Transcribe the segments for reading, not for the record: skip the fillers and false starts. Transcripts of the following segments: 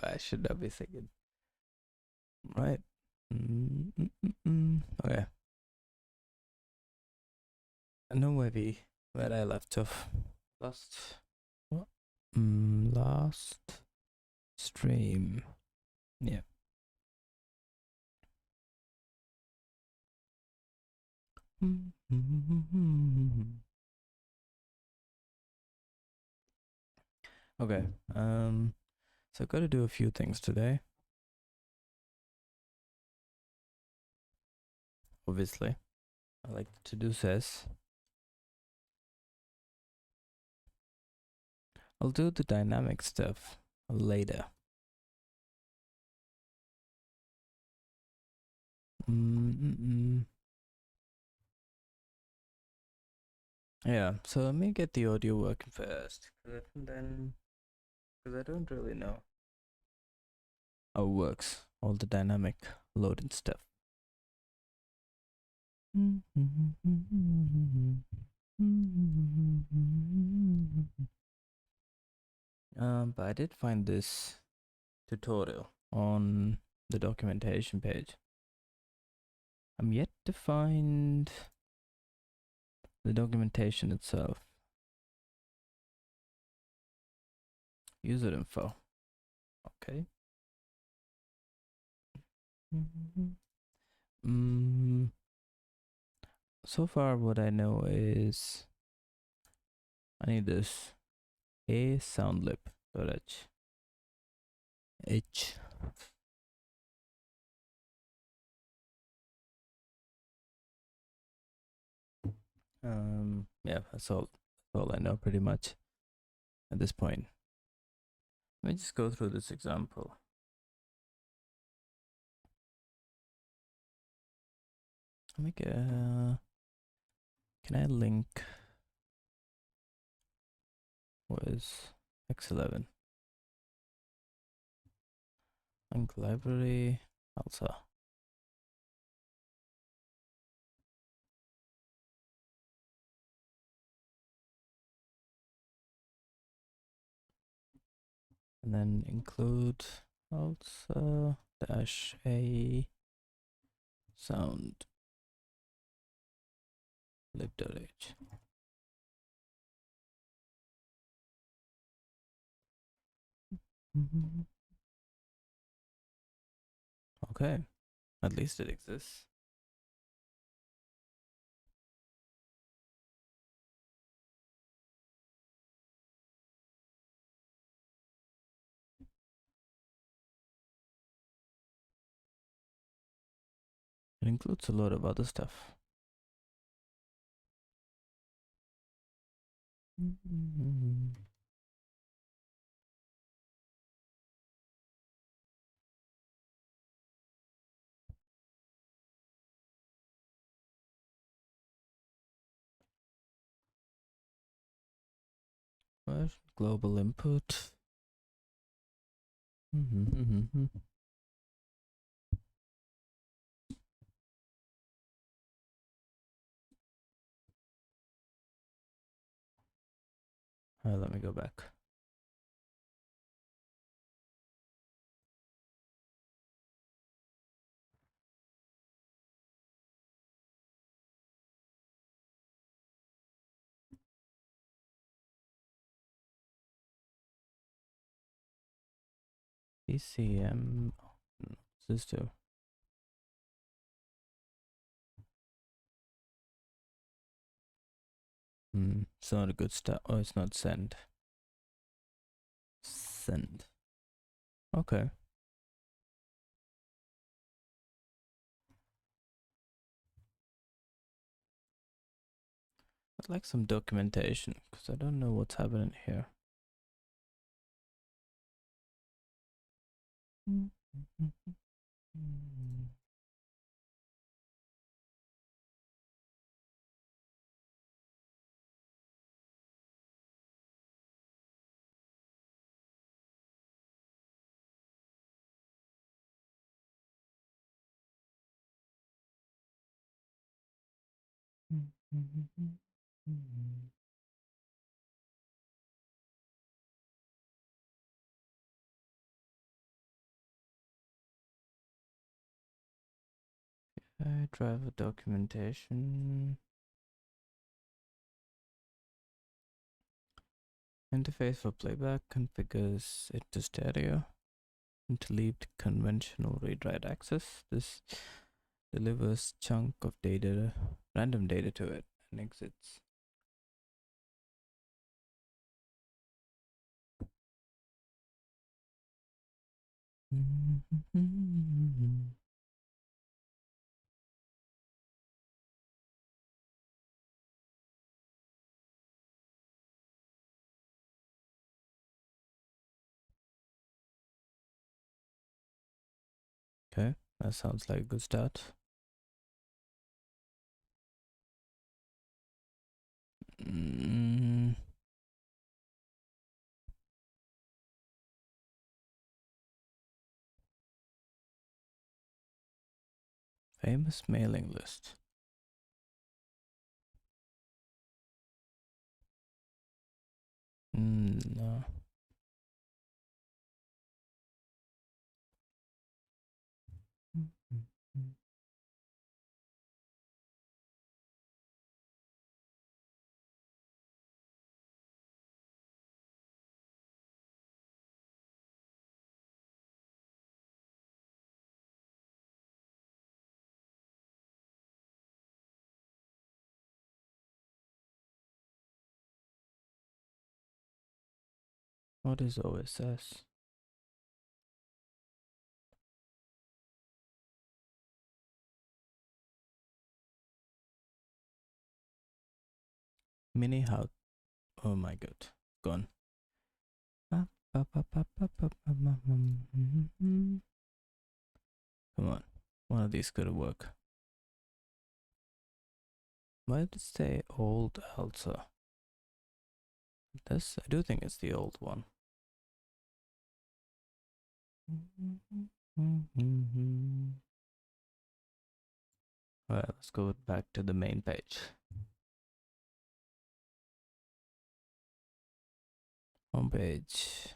I should not be singing. Right. Okay. I know where I left off. Last what? Last stream. Yeah. Okay. So I got to do a few things today. Obviously, I like the to-do says. I'll do the dynamic stuff later. Yeah, so let me get the audio working first, then, because I don't really know how it works, all the dynamic loading stuff. But I did find this tutorial on the documentation page. I'm yet to find the documentation itself. User info. Okay. So far what I know is I need this a soundlib.h. H. Yeah, that's all I know pretty much at this point. Let me just go through this example. Let me get can I link what is X11? Link library ALSA. And then include ALSA dash a sound lib.h. Okay, at least it exists. It includes a lot of other stuff. What? Global input. Let me go back. PCM. What's this do? It's not a good start. Oh, it's not send. Send. Okay. I'd like some documentation because I don't know what's happening here. Okay, driver documentation. Interface for playback configures it to stereo. Interleaved conventional read-write access. This delivers chunk of data, random data to it, and exits. Okay, that sounds like a good start. Famous mailing list. No. What is OSS? Mini how? Oh my god, gone. Come on, one of these could work. Why did it say old ALSA? This, I do think it's the old one. Alright, let's go back to the main page. Home page.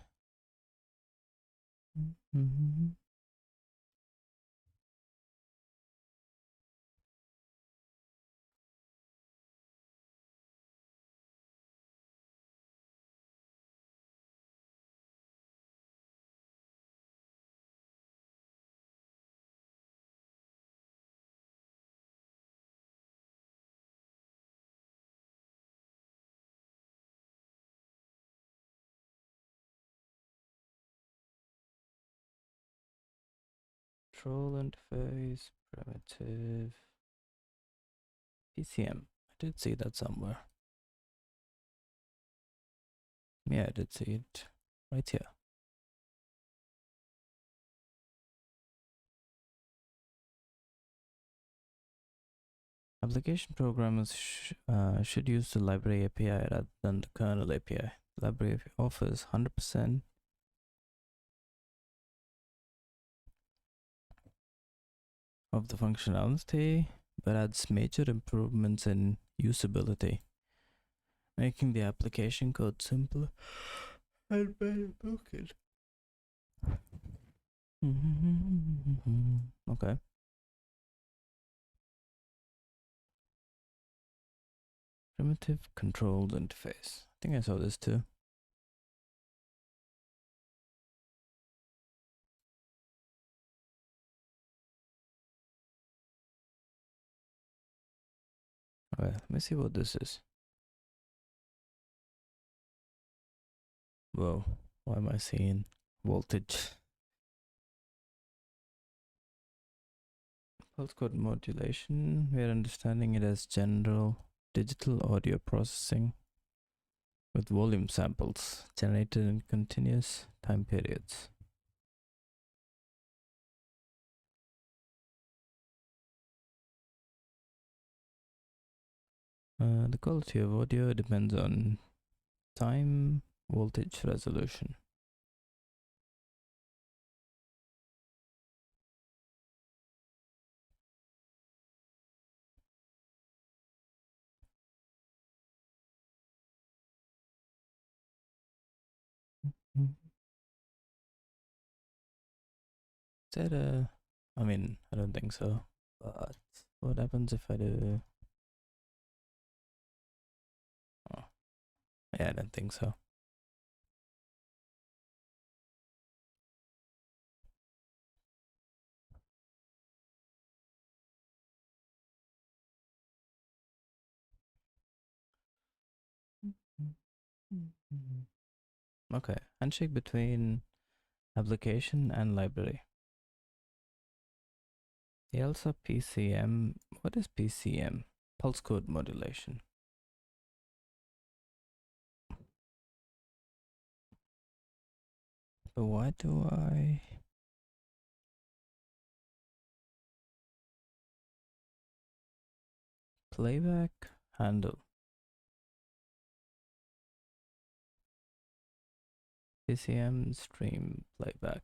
Control interface, primitive, PCM. I did see that somewhere. Yeah, I did see it right here. Application programmers should use the library API rather than the kernel API. The library offers 100% of the functionality, but adds major improvements in usability, making the application code simpler and better broken. Okay. Primitive controls interface. I think I saw this too. Alright, let me see what this is. Whoa, why am I seeing voltage? Pulse code modulation, we are understanding it as general digital audio processing with volume samples generated in continuous time periods. The quality of audio depends on time, voltage, resolution. Is that I mean, I don't think so. But what happens if I do? Oh, yeah, I don't think so. Okay, handshake between application and library. ALSA PCM. What is PCM? Pulse code modulation. But why do I playback handle? PCM stream playback.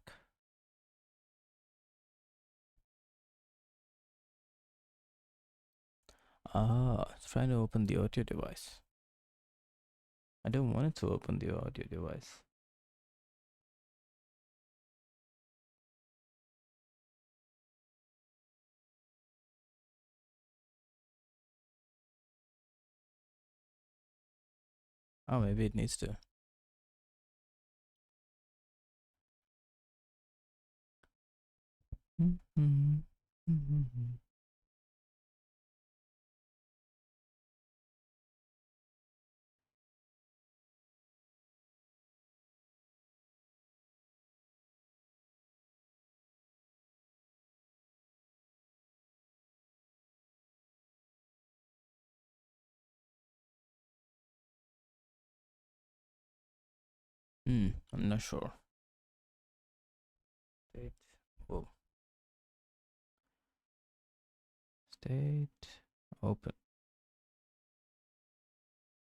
Ah, it's trying to open the audio device. I don't want it to open the audio device. Oh, maybe it needs to. I'm not sure. State. Whoa. State. Open.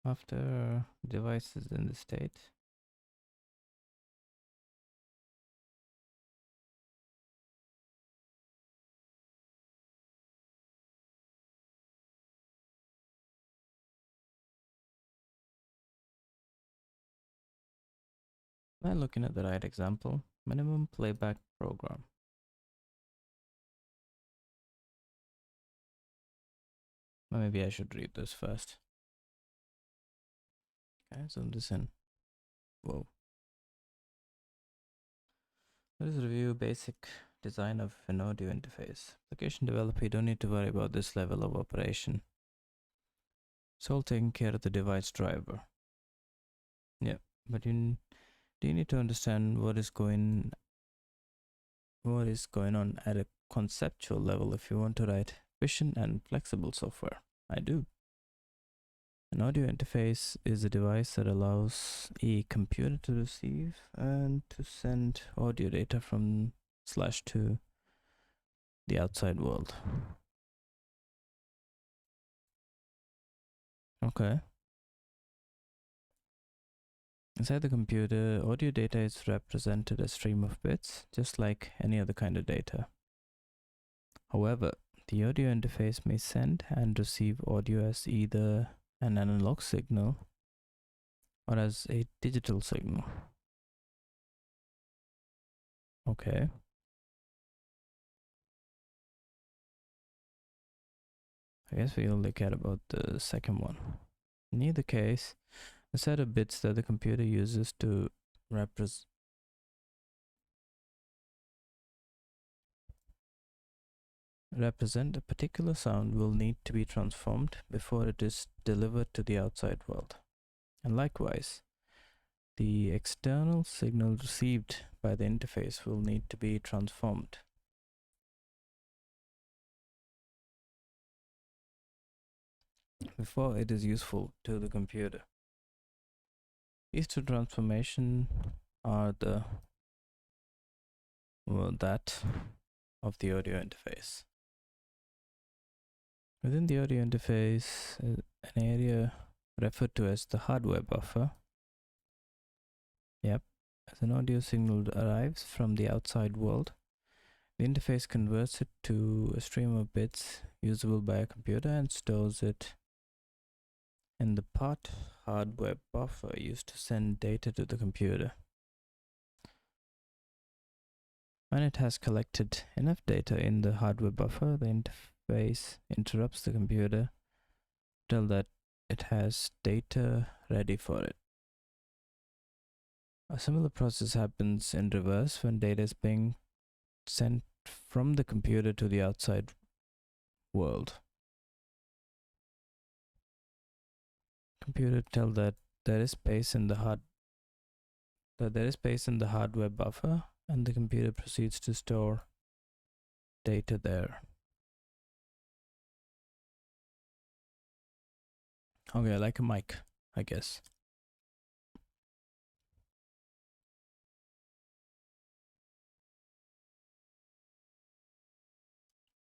After device is in the state. Am I looking at the right example? Minimum playback program. Or maybe I should read this first. Okay, zoom this in. Whoa. Let us review basic design of an audio interface. Application developer, you don't need to worry about this level of operation. It's all taken care of the device driver. Yeah, but do you need to understand what is going on at a conceptual level if you want to write efficient and flexible software? I do. An audio interface is a device that allows a computer to receive and to send audio data from / to the outside world. Okay. Inside the computer, audio data is represented as a stream of bits, just like any other kind of data. However, the audio interface may send and receive audio as either an analog signal or as a digital signal. Okay. I guess we only care about the second one. In either case, the set of bits that the computer uses to represent a particular sound will need to be transformed before it is delivered to the outside world. And likewise, the external signal received by the interface will need to be transformed. Before it is useful to the computer. These two transformations are that of the audio interface. Within the audio interface, an area referred to as the hardware buffer. Yep, as an audio signal arrives from the outside world, the interface converts it to a stream of bits usable by a computer and stores it in the part hardware buffer used to send data to the computer. When it has collected enough data in the hardware buffer, the interface interrupts the computer to tell that it has data ready for it. A similar process happens in reverse when data is being sent from the computer to the outside world. Computer tell that there is space in the hardware buffer, and the computer proceeds to store data there. Okay, like a mic, I guess.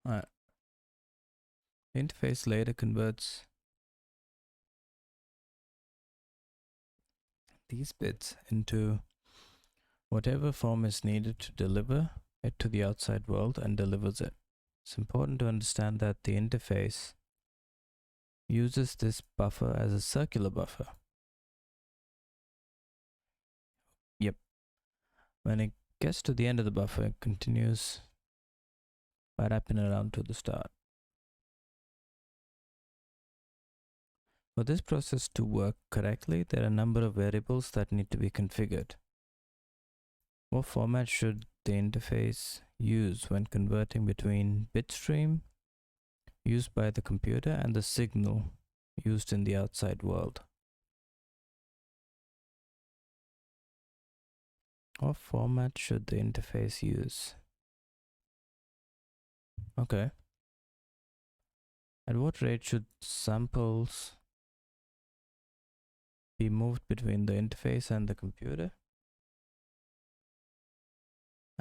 Alright. The interface later converts these bits into whatever form is needed to deliver it to the outside world and delivers it. It's important to understand that the interface uses this buffer as a circular buffer. Yep. When it gets to the end of the buffer, it continues by wrapping around to the start. For this process to work correctly, there are a number of variables that need to be configured. What format should the interface use when converting between bitstream used by the computer and the signal used in the outside world? What format should the interface use? Okay. At what rate should samples be moved between the interface and the computer?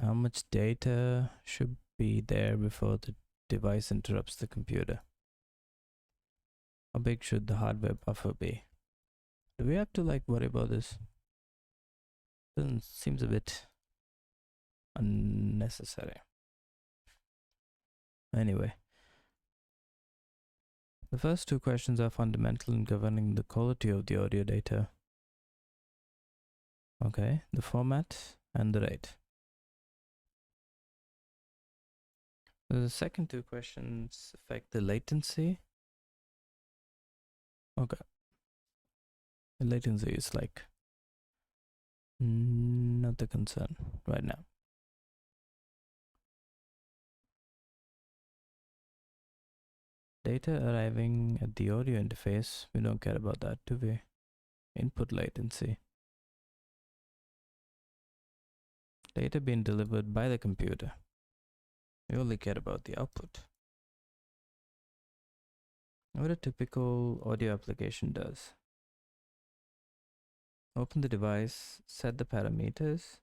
How much data should be there before the device interrupts the computer? How big should the hardware buffer be? Do we have to worry about this? Seems a bit unnecessary. Anyway, the first two questions are fundamental in governing the quality of the audio data. Okay, the format and the rate. The second two questions affect the latency. Okay. The latency is not the concern right now. Data arriving at the audio interface, we don't care about that, do we? Input latency. Data being delivered by the computer. We only care about the output. What a typical audio application does. Open the device, set the parameters.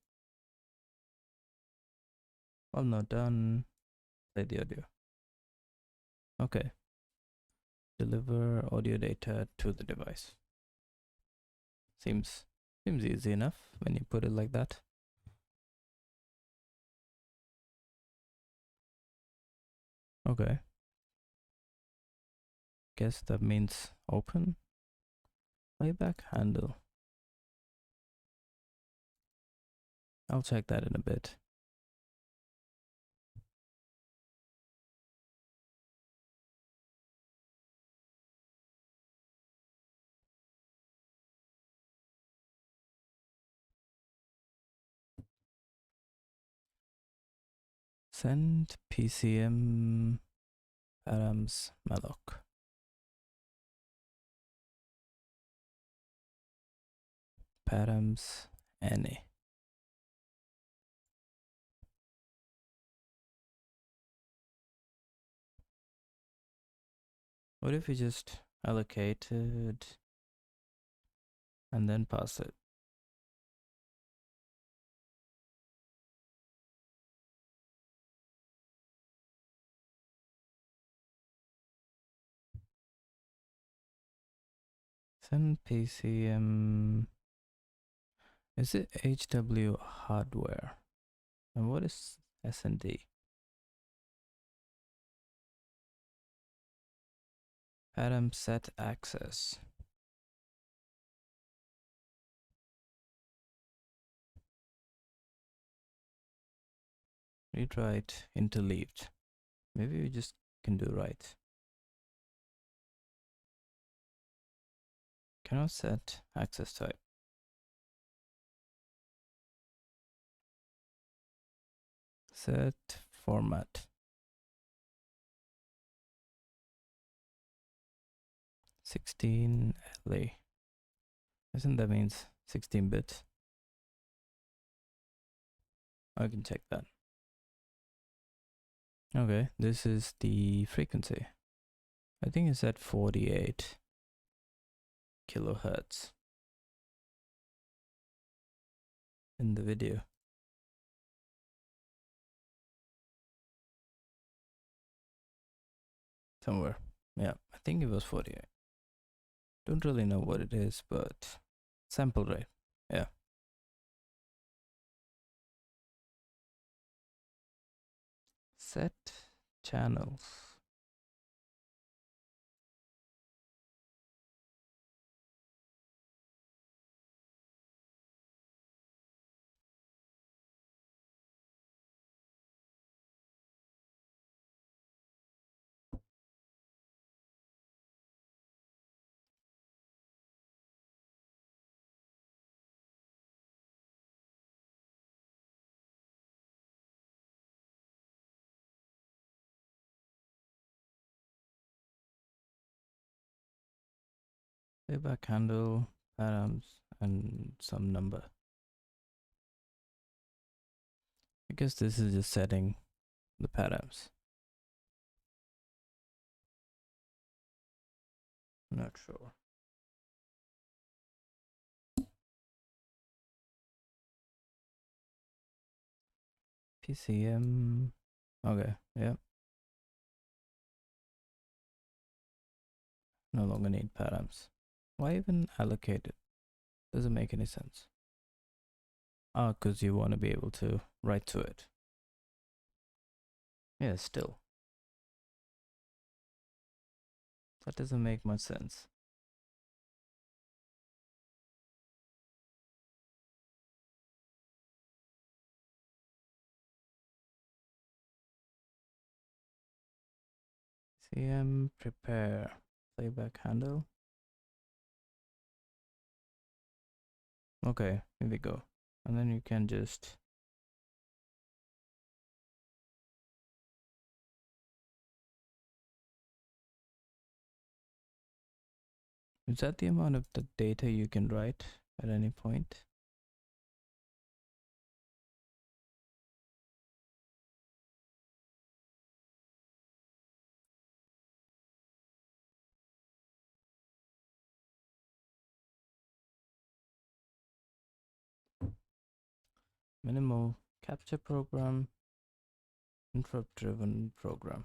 All not done. Play the audio. Okay. Deliver audio data to the device. Seems easy enough when you put it like that. Okay. Guess that means open. Playback handle. I'll check that in a bit. Send PCM params malloc. Params any. What if we just allocated and then pass it? Send PCM. Is it HW hardware? And what is SND? Param set access. Read write interleaved. Maybe we just can do write. Cannot set access type. Set format. 16 LA. Isn't that means 16 bits? I can check that. Okay, this is the frequency. I think it's at 48 kilohertz in the video. Somewhere. Yeah, I think it was 48. Don't really know what it is, but sample rate. Yeah. Set channels. Playback handle, params, and some number. I guess this is just setting the params. Not sure. PCM. Okay, yeah. No longer need params. Why even allocate it? Doesn't make any sense. Ah, because you want to be able to write to it. Yeah, still. That doesn't make much sense. CM prepare playback handle. Okay, here we go. And then you can just is that the amount of the data you can write at any point? Minimal capture program, interrupt driven program,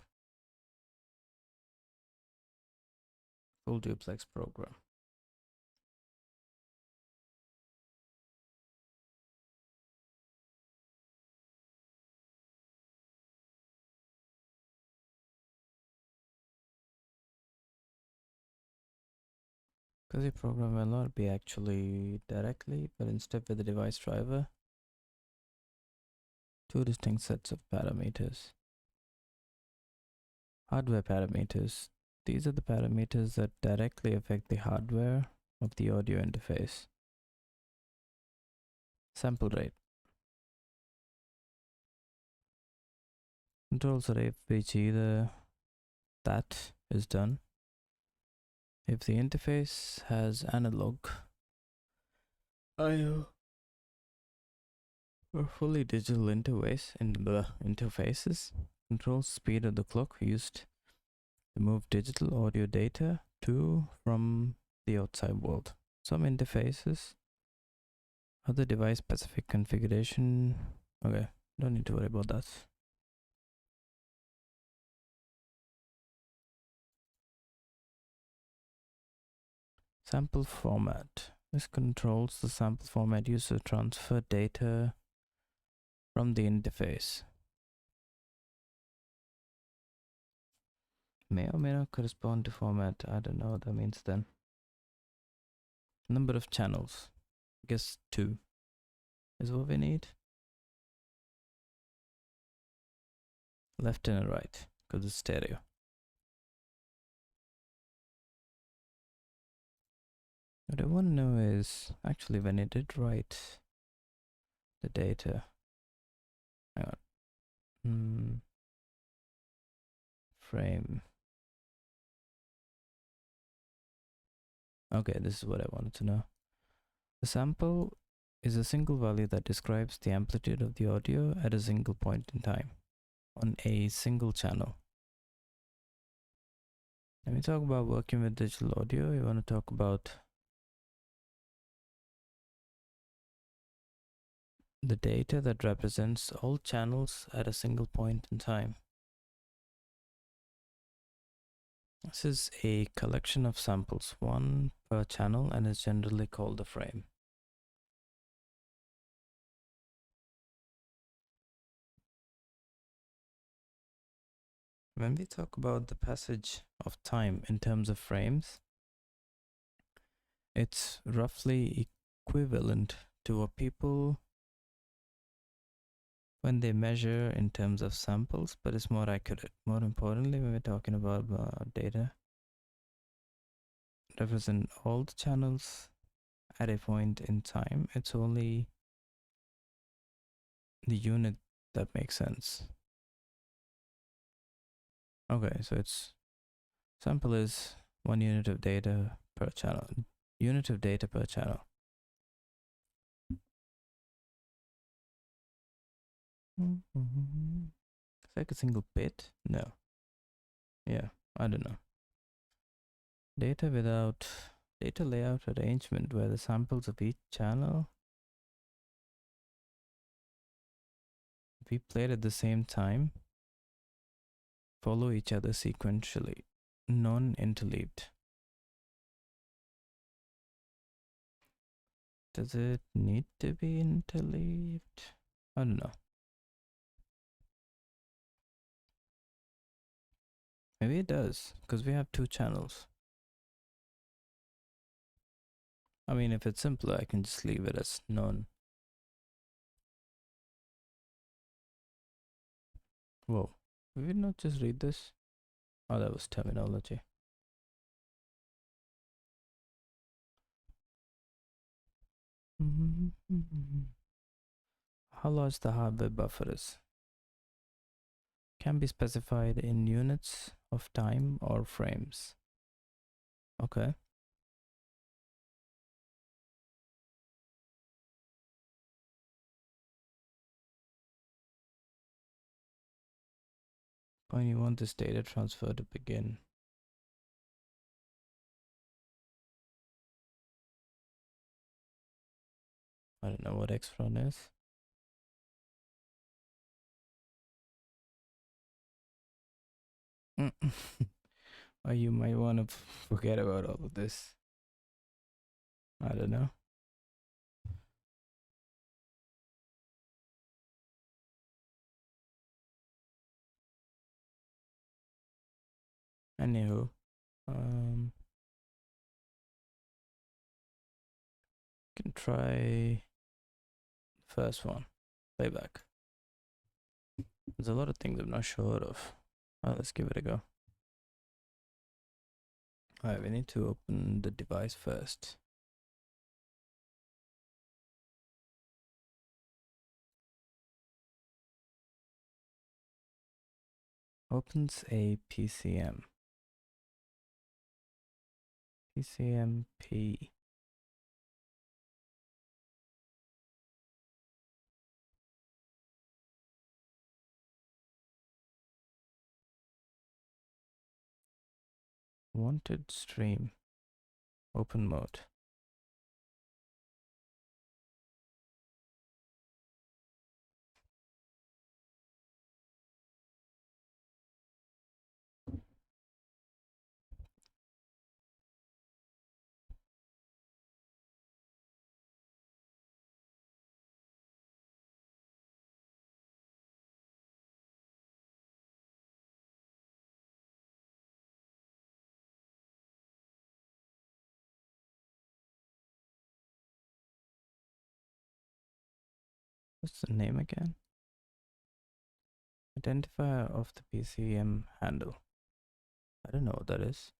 full duplex program. Because the program will not be actually directly, but instead with the device driver, two distinct sets of parameters. Hardware parameters. These are the parameters that directly affect the hardware of the audio interface. Sample rate. Controls rate which either that is done. If the interface has analog IO or fully digital interface in the interfaces, controls speed of the clock used to move digital audio data to from the outside world. Some interfaces, other device specific configuration. Okay, don't need to worry about that. Sample format. This controls the sample format used to transfer data from the interface. May or may not correspond to format. I don't know what that means then. Number of channels. I guess 2 is what we need. left and a right because it's stereo. What I want to know is actually when it did write the data. Hang on. Frame. Okay, this is what I wanted to know. The sample is a single value that describes the amplitude of the audio at a single point in time on a single channel. Let me talk about working with digital audio. You want to talk about the data that represents all channels at a single point in time. This is a collection of samples, one per channel, and is generally called a frame. When we talk about the passage of time in terms of frames, it's roughly equivalent to what people when they measure in terms of samples, but it's more accurate. More importantly, when we're talking about data, represent all the channels at a point in time. It's only the unit that makes sense. Okay, so it's sample is 1 unit of data per channel. Unit of data per channel. It's like a single bit? No. Yeah, I don't know. Data without data layout arrangement where the samples of each channel be played at the same time follow each other sequentially, non-interleaved. Does it need to be interleaved? I don't know. Maybe it does, because we have 2 channels. I mean, if it's simpler, I can just leave it as non. Whoa, we did not just read this? Oh, that was terminology. How large the hardware buffer is can be specified in units of time or frames. Okay. When you want this data transfer to begin. I don't know what Xron is. Or you might want to forget about all of this. I don't know. Anywho, can try first one, playback. There's a lot of things I'm not sure of. Let's give it a go. Alright, we need to open the device first. Opens a PCM. PCMP. Wanted stream. Open mode. What's the name again? Identifier of the PCM handle. I don't know what that is.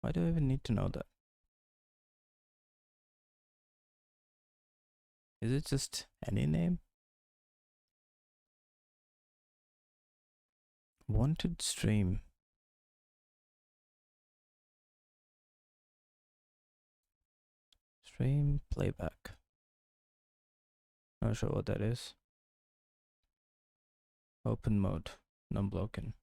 Why do I even need to know that? Is it just any name? Wanted stream. Stream playback. Not sure what that is. Open mode. Non-blocking.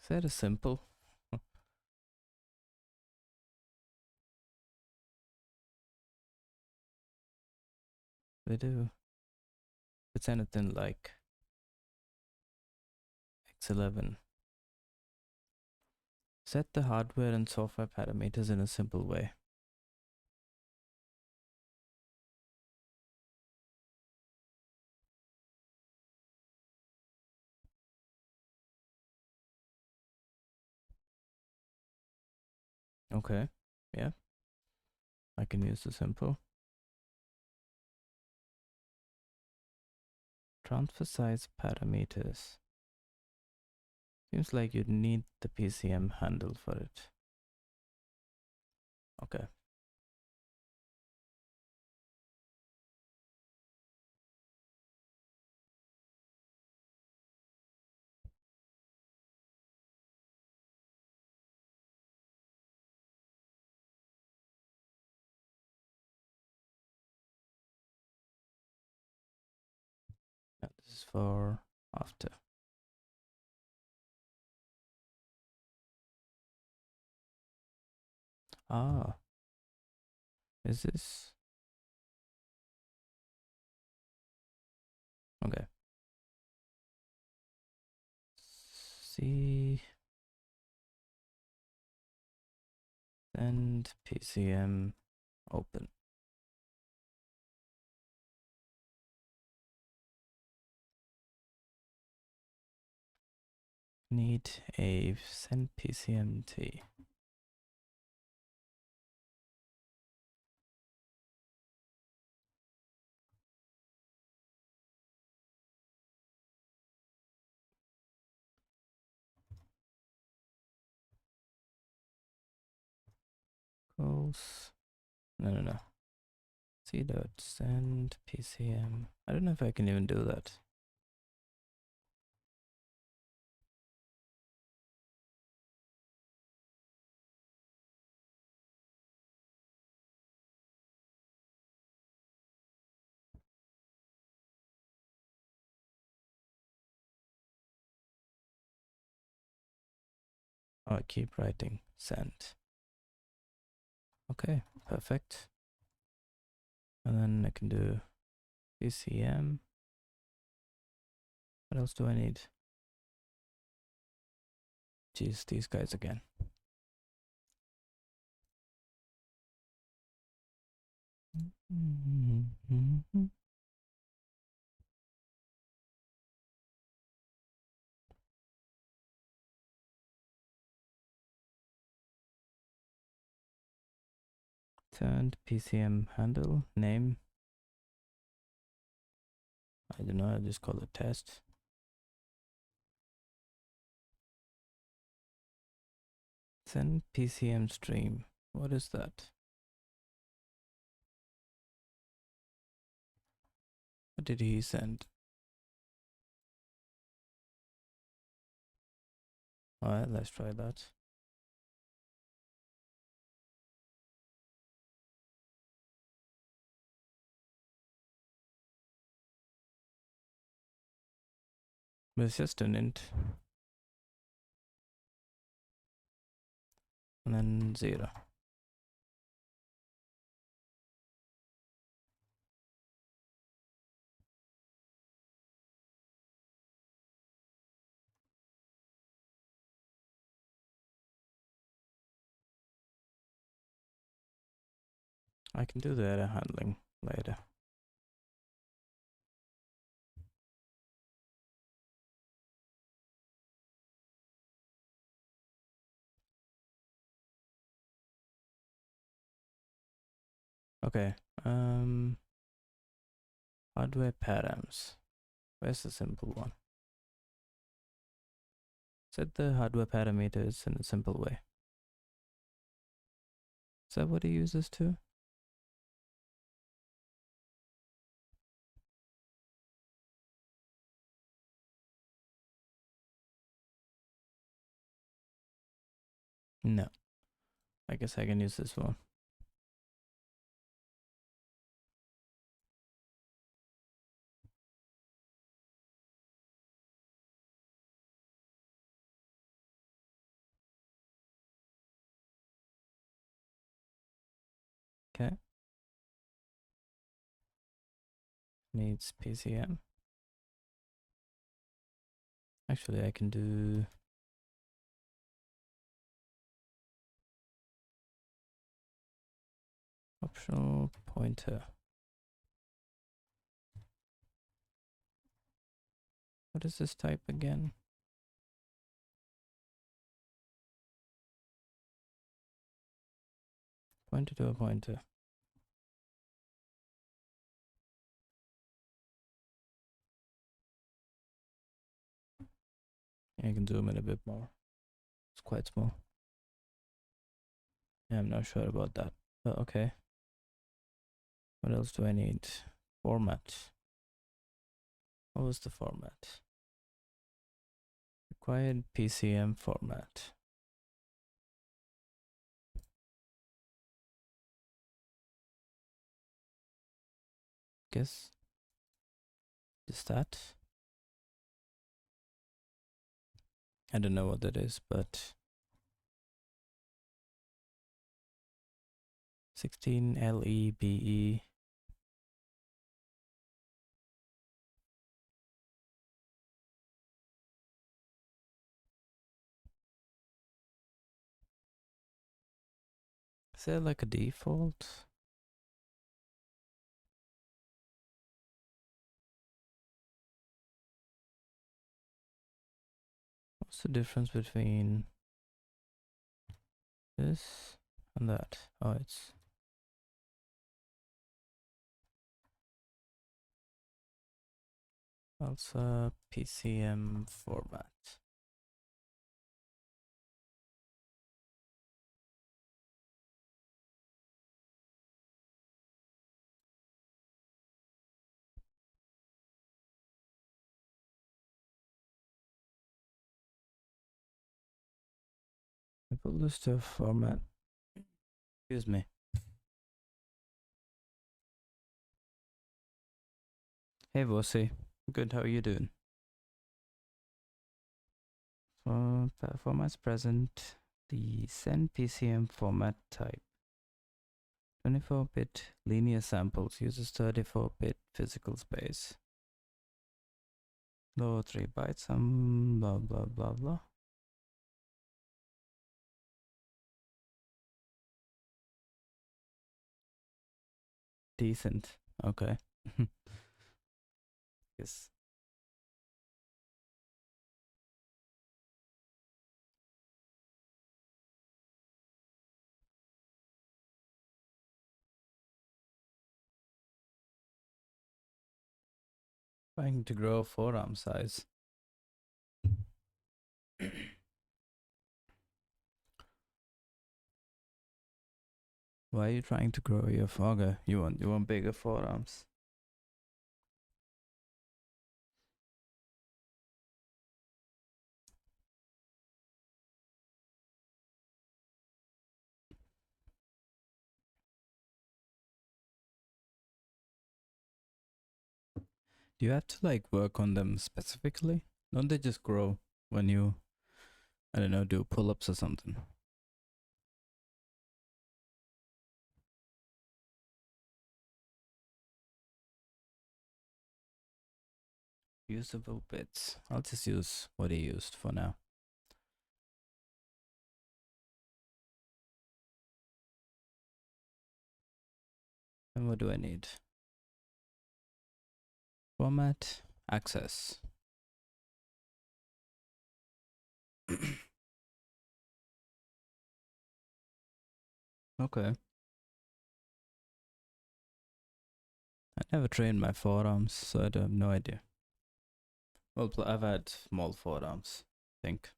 Is that a simple? They do. It's anything like X11. Set the hardware and software parameters in a simple way. Okay, yeah. I can use the simple. Transfer size parameters. Seems like you'd need the PCM handle for it. Okay. Yeah, this is for after. Ah, is this? Okay. C and PCM open. Need a send PCMT. Goes. No. C dot send PCM. I don't know if I can even do that. Oh, I keep writing send. Okay, perfect. And then I can do PCM. What else do I need? Geez, these guys again. Turned PCM handle name. I don't know, I just call it test. Send PCM stream. What is that? What did he send? Alright, let's try that. But it's just an int. And then 0. I can do the error handling later. Okay. Hardware params. Where's the simple one? Set the hardware parameters in a simple way. Is that what he uses too? No. I guess I can use this one. Okay. Needs PCM. Actually, I can do optional pointer. What is this type again? Pointer to a pointer. I can zoom in a bit more. It's quite small. Yeah, I'm not sure about that. But okay. What else do I need? Format. What was the format? Required PCM format. Guess is that? I don't know what that is, but 16 LEBE. Is there like a default? What's the difference between this and that? Oh, it's ALSA PCM format. People list of format. Excuse me. Hey, Bossy. Good, how are you doing? Formats present. The send PCM format type. 24-bit linear samples uses 34-bit physical space. Low 3 bytes, blah blah blah blah. Decent. Okay. Yes. Trying to grow forearm size. Why are you trying to grow your fogger? You want bigger forearms. Do you have to like work on them specifically? Don't they just grow when you, I don't know, do pull-ups or something? Usable bits. I'll just use what he used for now. And what do I need? Format, access. Okay. I never trained my forearms, so I have no idea. Well, I've had small forearms, I think.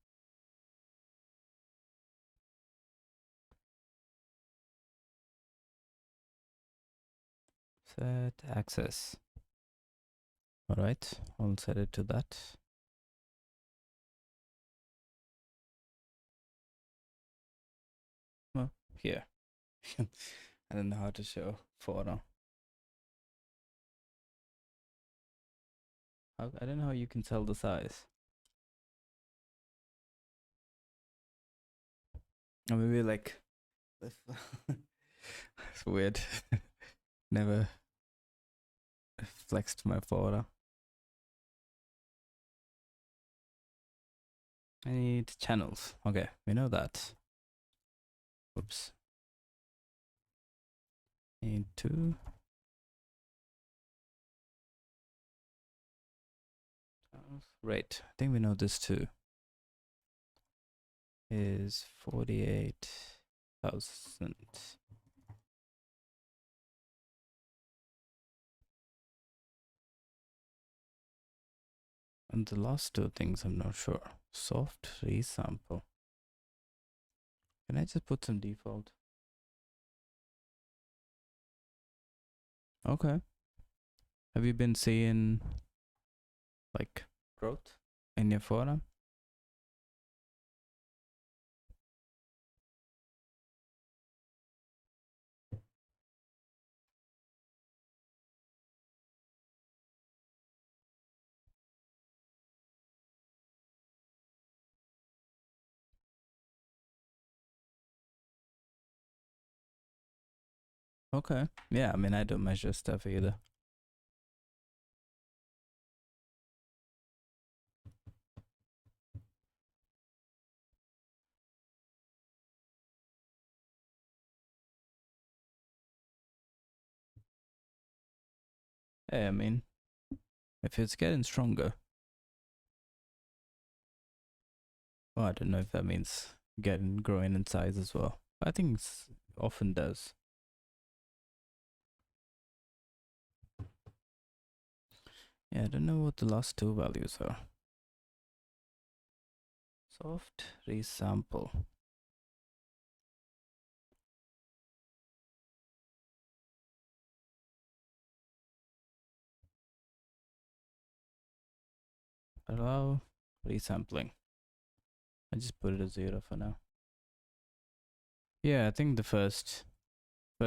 Set access. Alright, I'll set it to that. Well, here. I don't know how to show forearm. I don't know how you can tell the size. Or maybe like it's weird. Never flexed my forearm. I need channels. Okay, we know that. Oops. Need two. Right. I think we know this too. Is 48,000. And the last two things I'm not sure. Soft resample. Can I just put some default? Okay. Have you been seeing like growth in your forearm? Okay. Yeah, I mean, I don't measure stuff either. Hey, I mean, if it's getting stronger, well, I don't know if that means growing in size as well. I think it often does. Yeah, I don't know what the last two values are. Soft resample. Allow resampling. I just put it as 0 for now. Yeah, I think the first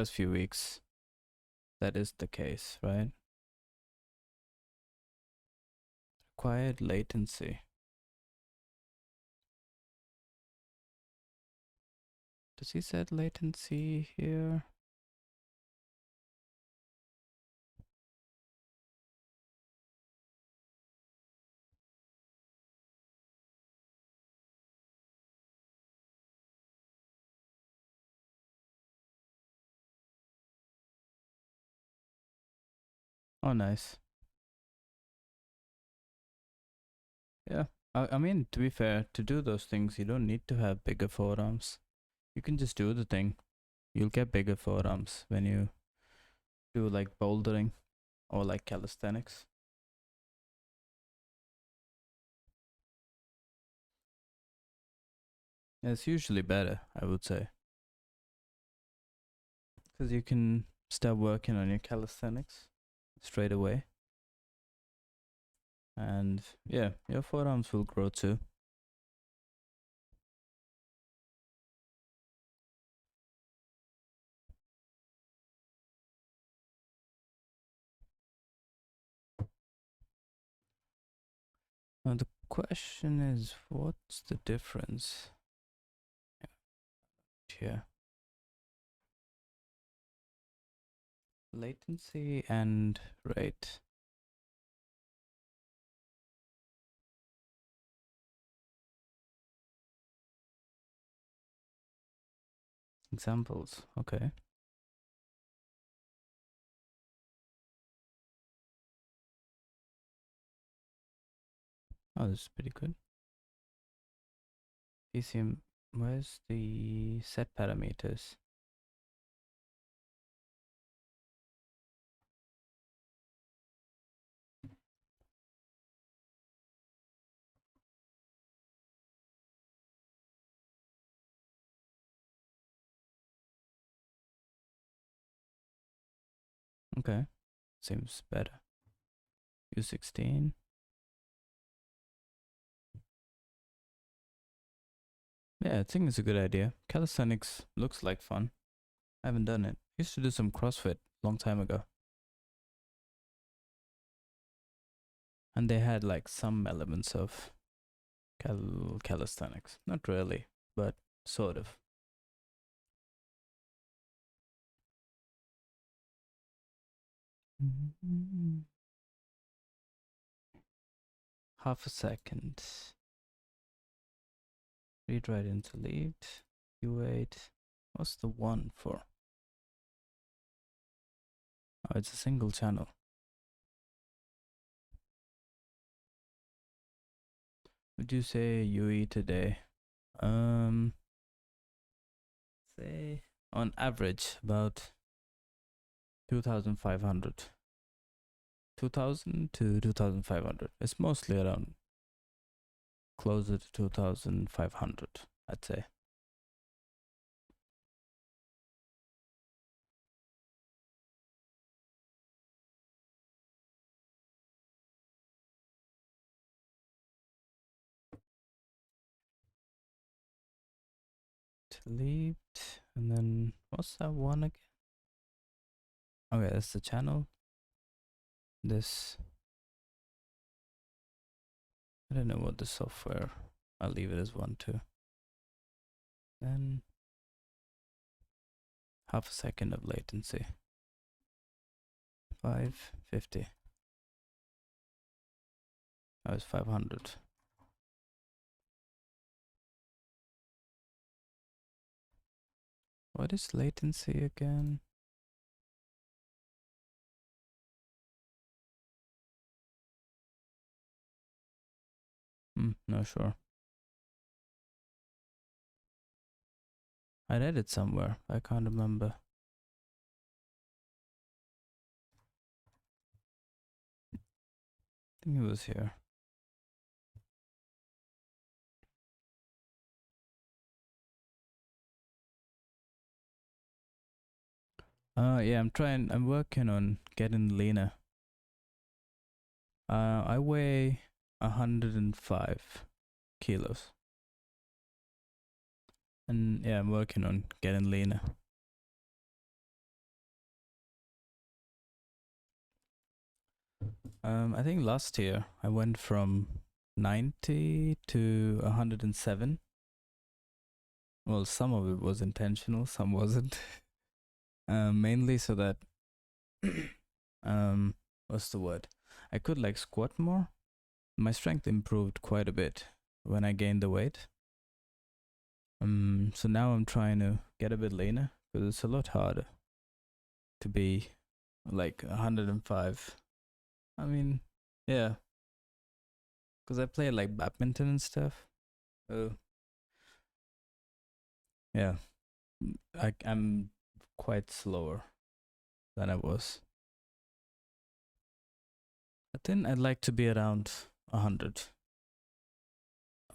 few weeks that is the case, right? Required latency. Does he set latency here? Oh, nice. Yeah. I mean, to be fair, to do those things, you don't need to have bigger forearms. You can just do the thing. You'll get bigger forearms when you do like bouldering or like calisthenics. It's usually better, I would say. Because you can start working on your calisthenics straight away. And yeah, your forearms will grow too. Now the question is, what's the difference here? Latency and rate. Examples, okay. Oh, this is pretty good. PCM, where's the set parameters? Okay, seems better. U16. Yeah, I think it's a good idea. Calisthenics looks like fun. I haven't done it. Used to do some CrossFit long time ago. And they had like some elements of calisthenics. Not really, but sort of. Half a second. Read write into delete. U8. What's the one for? Oh, it's a single channel. Would you say UE today? Say on average about 2,500. 2,000 to 2,500. It's mostly around closer to 2,500, I'd say. Delete, and then what's that one again? Okay, that's the channel. This, I don't know what the software. I'll leave it as 1, 2. Then half a second of latency. 550. That was 500. What is latency again? Not sure. I read it somewhere. I can't remember. I think it was here. Yeah, I'm working on getting leaner. I weigh 105 kilos. And yeah, I'm working on getting leaner. I think last year I went from 90 to 107. Well, some of it was intentional, some wasn't. Mainly so that, what's the word? I could like squat more. My strength improved quite a bit when I gained the weight. So now I'm trying to get a bit leaner because it's a lot harder to be like 105. I mean, yeah, because I play like badminton and stuff. Oh, yeah, I'm quite slower than I was. I think I'd like to be around 100.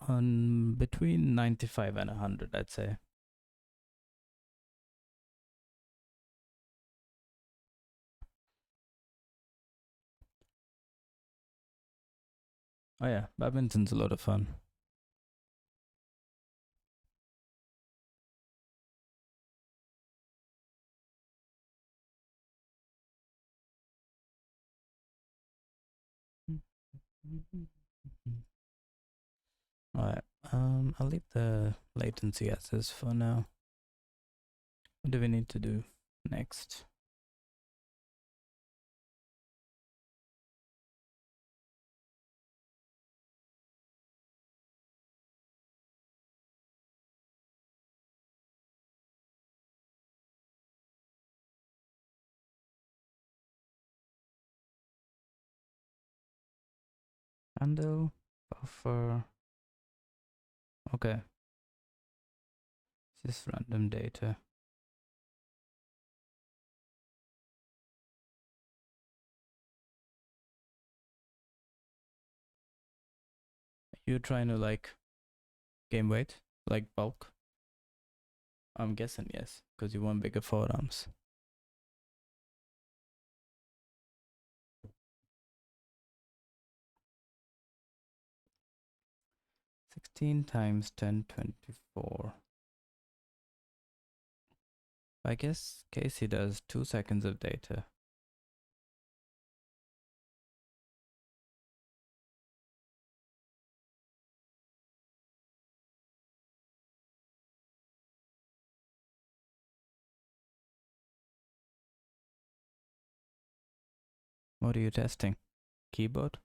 On between 95 and 100, I'd say. Oh yeah, badminton's a lot of fun. Alright, I'll leave the latency as is for now. What do we need to do next? Handle, buffer. Okay, it's just random data. You're trying to like gain weight, like bulk? I'm guessing yes, because you want bigger forearms. 16 times 1024. I guess Casey does 2 seconds of data. What are you testing? Keyboard?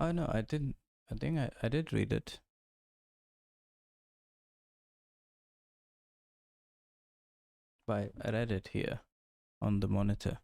Oh no, I didn't. I think I did read it. But I read it here on the monitor.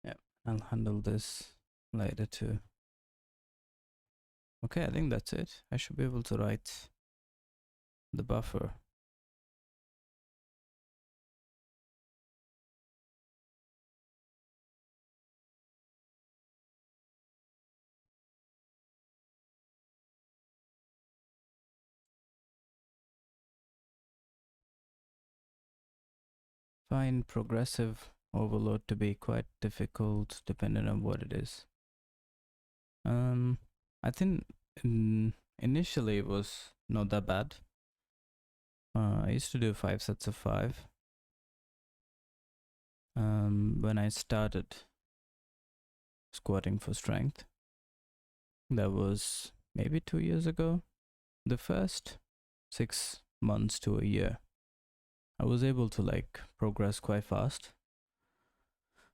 Yeah, I'll handle this later too. Okay, I think that's it. I should be able to write the buffer. Find progressive overload to be quite difficult depending on what it is. I think initially it was not that bad. I used to do 5 sets of 5. When I started squatting for strength, that was maybe 2 years ago. The first 6 months to a year, I was able to like progress quite fast,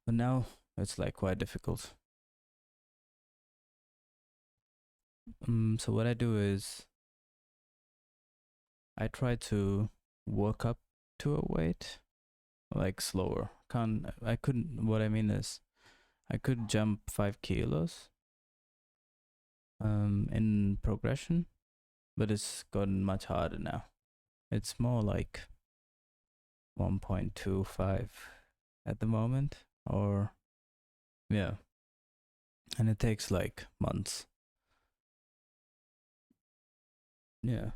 but now it's like quite difficult. So what I do is I try to work up to a weight like slower. I couldn't, what I mean is I could jump 5 kilos in progression, but it's gotten much harder now. It's more like 1.25 at the moment, or yeah, and it takes like months. Yeah,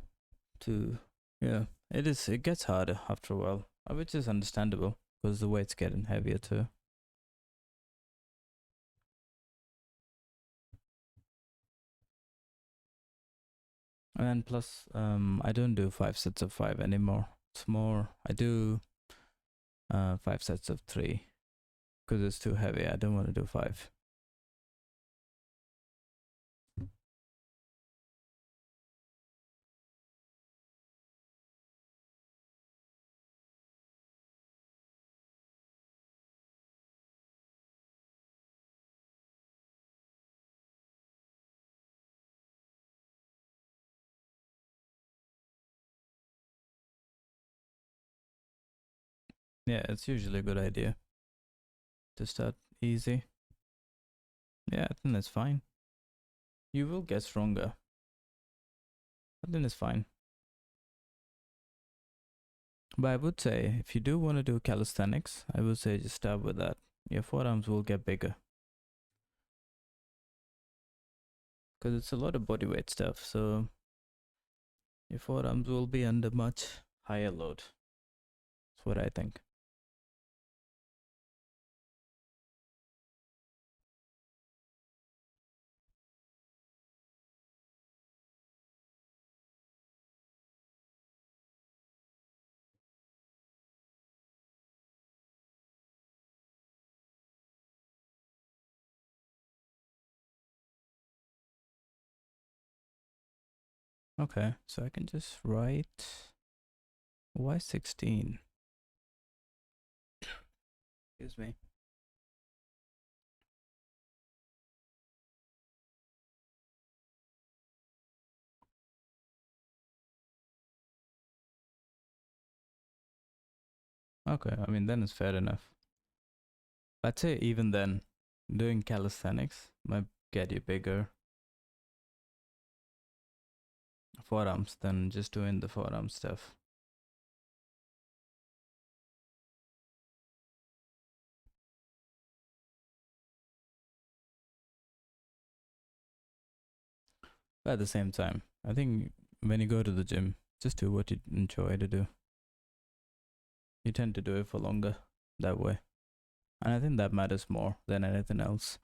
it gets harder after a while, which is understandable because the weight's getting heavier too. And plus, I don't do 5 sets of 5 anymore. It's more, I do 5 sets of 3 because it's too heavy. I don't want to do 5. Yeah, it's usually a good idea to start easy. Yeah, I think that's fine. You will get stronger. I think it's fine. But I would say if you do want to do calisthenics, I would say just start with that. Your forearms will get bigger because it's a lot of body weight stuff. So your forearms will be under much higher load. That's what I think. Okay, so I can just write Why 16? Excuse me. Okay, I mean, then it's fair enough. I'd say even then, doing calisthenics might get you bigger forearms than just doing the forearm stuff. But at the same time, I think when you go to the gym, just do what you enjoy to do. You tend to do it for longer that way. And I think that matters more than anything else.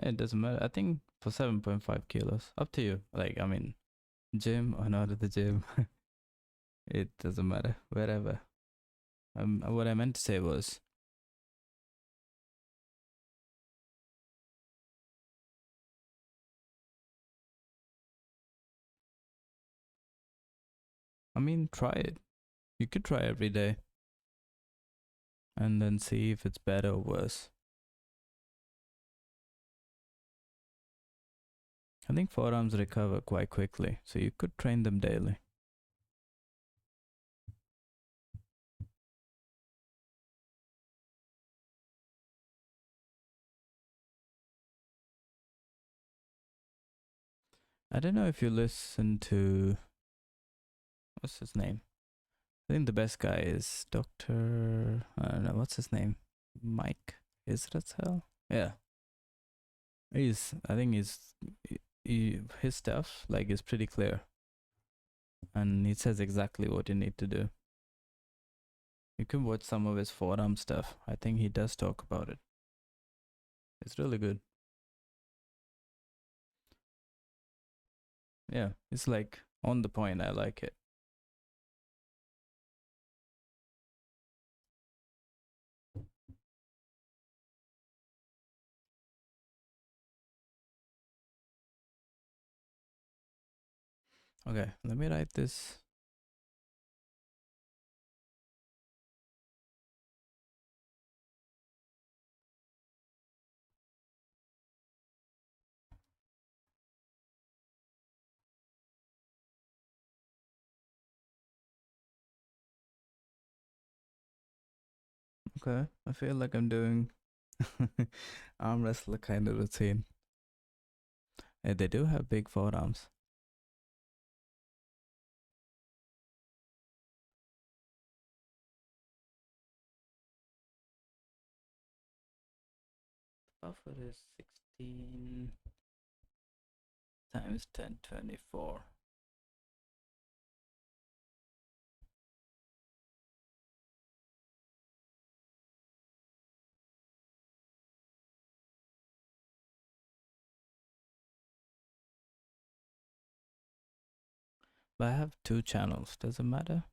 It doesn't matter. I think for 7.5 kilos, up to you. Like, I mean, gym or not at the gym, it doesn't matter. Wherever. What I meant to say was, I mean, try it. You could try every day and then see if it's better or worse. I think forearms recover quite quickly, so you could train them daily. I don't know if you listen to, what's his name? I think the best guy is Dr. I don't know, what's his name? Mike Israel? Yeah. I think his stuff like is pretty clear, and he says exactly what you need to do. You can watch some of his forearm stuff. I think he does talk about it. It's really good. Yeah, it's like on the point. I like it. Okay, let me write this. Okay, I feel like I'm doing arm wrestler kind of routine. They do have big forearms. Buffer is 16 times 1024. But I have two channels. Does it matter?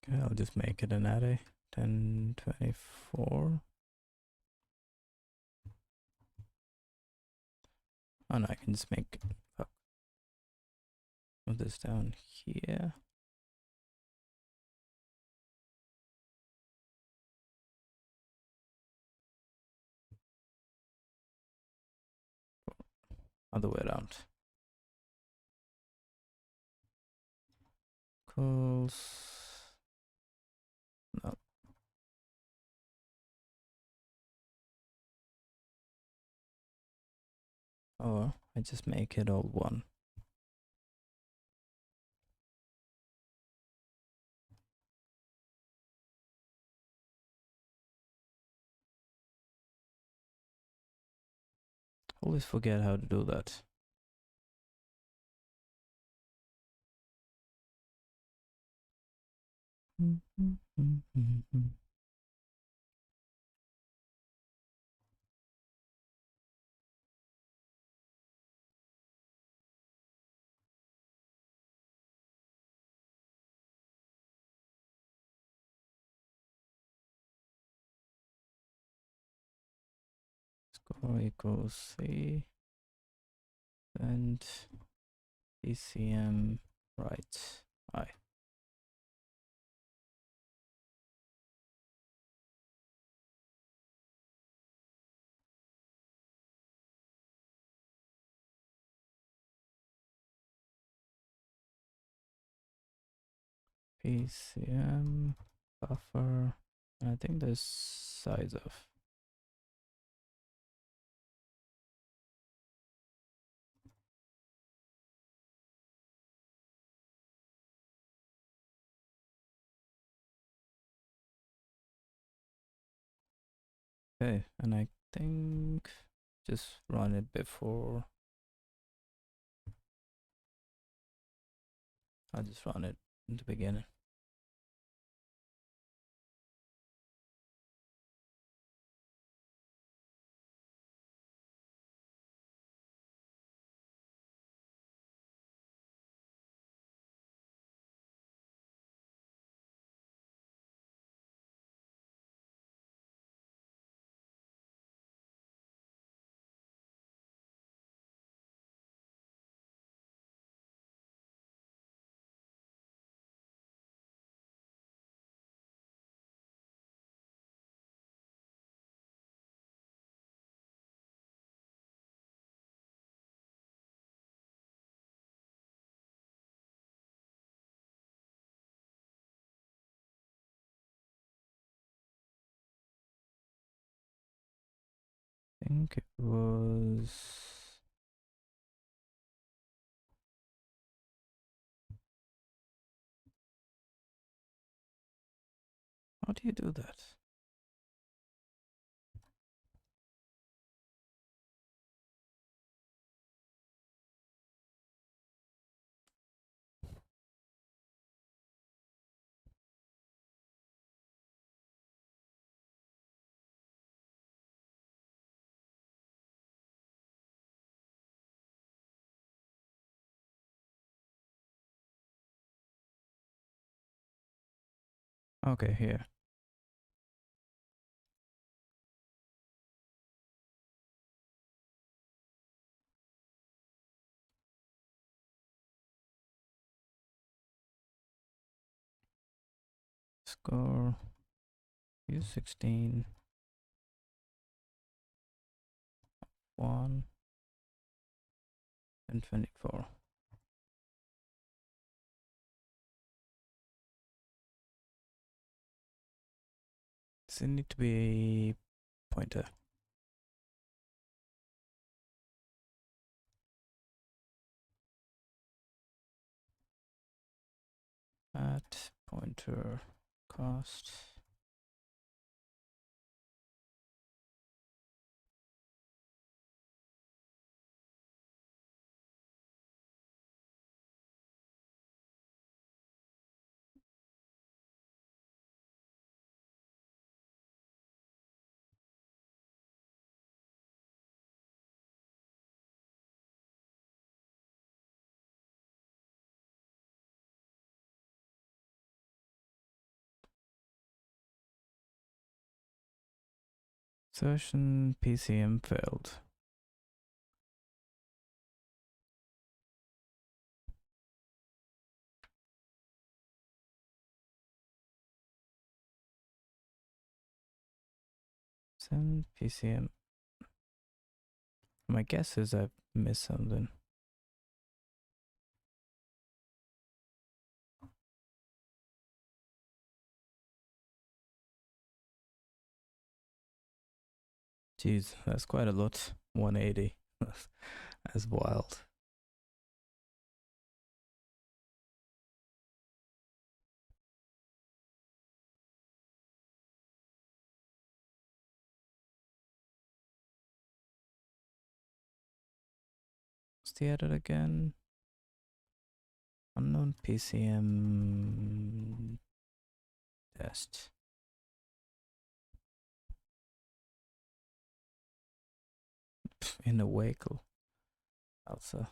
Okay, I'll just make it an array. 1024. Oh no, I can just make move this down here. Other way around. Equals. No. Or I just make it all one. Always forget how to do that. Score equals C and ECM right I. PCM buffer. I think the size of okay, and I think just run it before. I'll just run it in the beginning. I think it was. How do you do that? Okay, here. Score use 16 1 and 24. Does it need to be pointer? At pointer cost. Session PCM failed. Send PCM. My guess is I've missed something. Jeez, that's quite a lot. 180. That's wild. What's the edit again? Unknown PCM Test. In a vehicle. ALSA.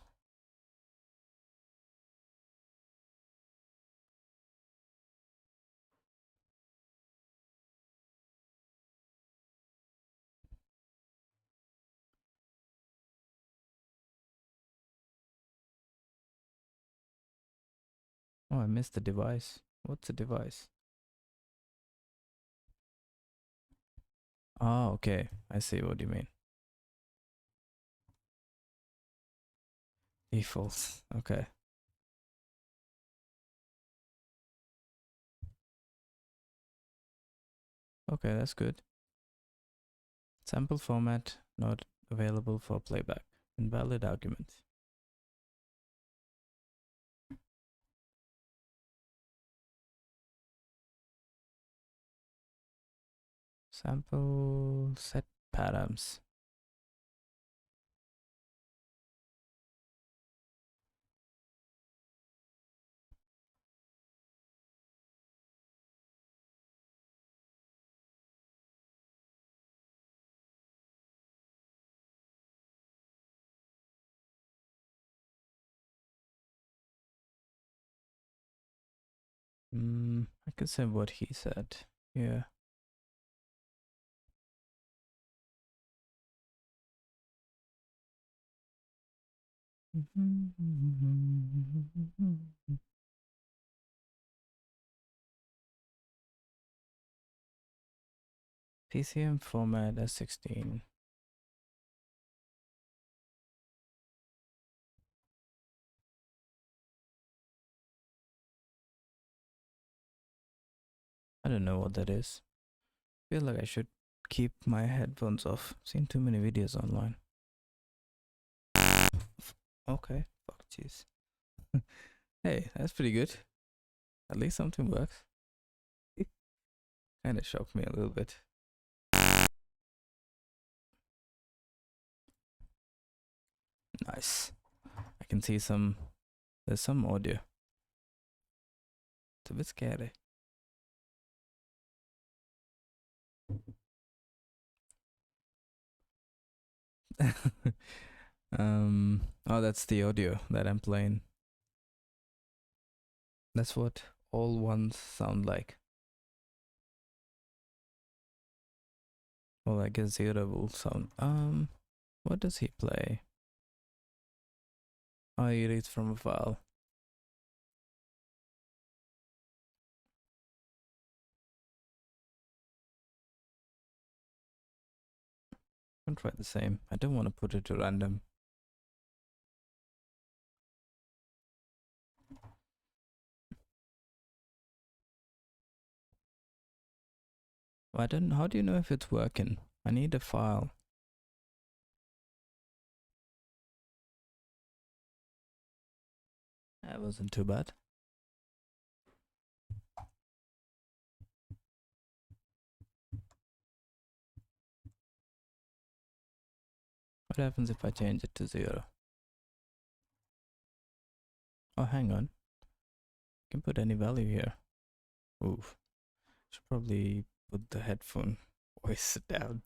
Oh, I missed the device. What's the device? Oh, okay. I see what you mean. Defaults. Okay. Okay, that's good. Sample format not available for playback. Invalid argument. Sample set params. I can say what he said. Yeah. PCM format S16. I don't know what that is. Feel like I should keep my headphones off. Seen too many videos online. Okay. Fuck, jeez. Hey, that's pretty good. At least something works. Kind of shocked me a little bit. Nice. I can see there's some audio. It's a bit scary. Oh, that's the audio that I'm playing. That's what all ones sound like. Well, I guess zero will sound. What does he play? Oh, he reads from a file. I'll try the same. I don't want to put it to random. I don't. How do you know if it's working? I need a file. That wasn't too bad. What happens if I change it to 0? Oh, hang on. I can put any value here. Oof. Should probably put the headphone voice down.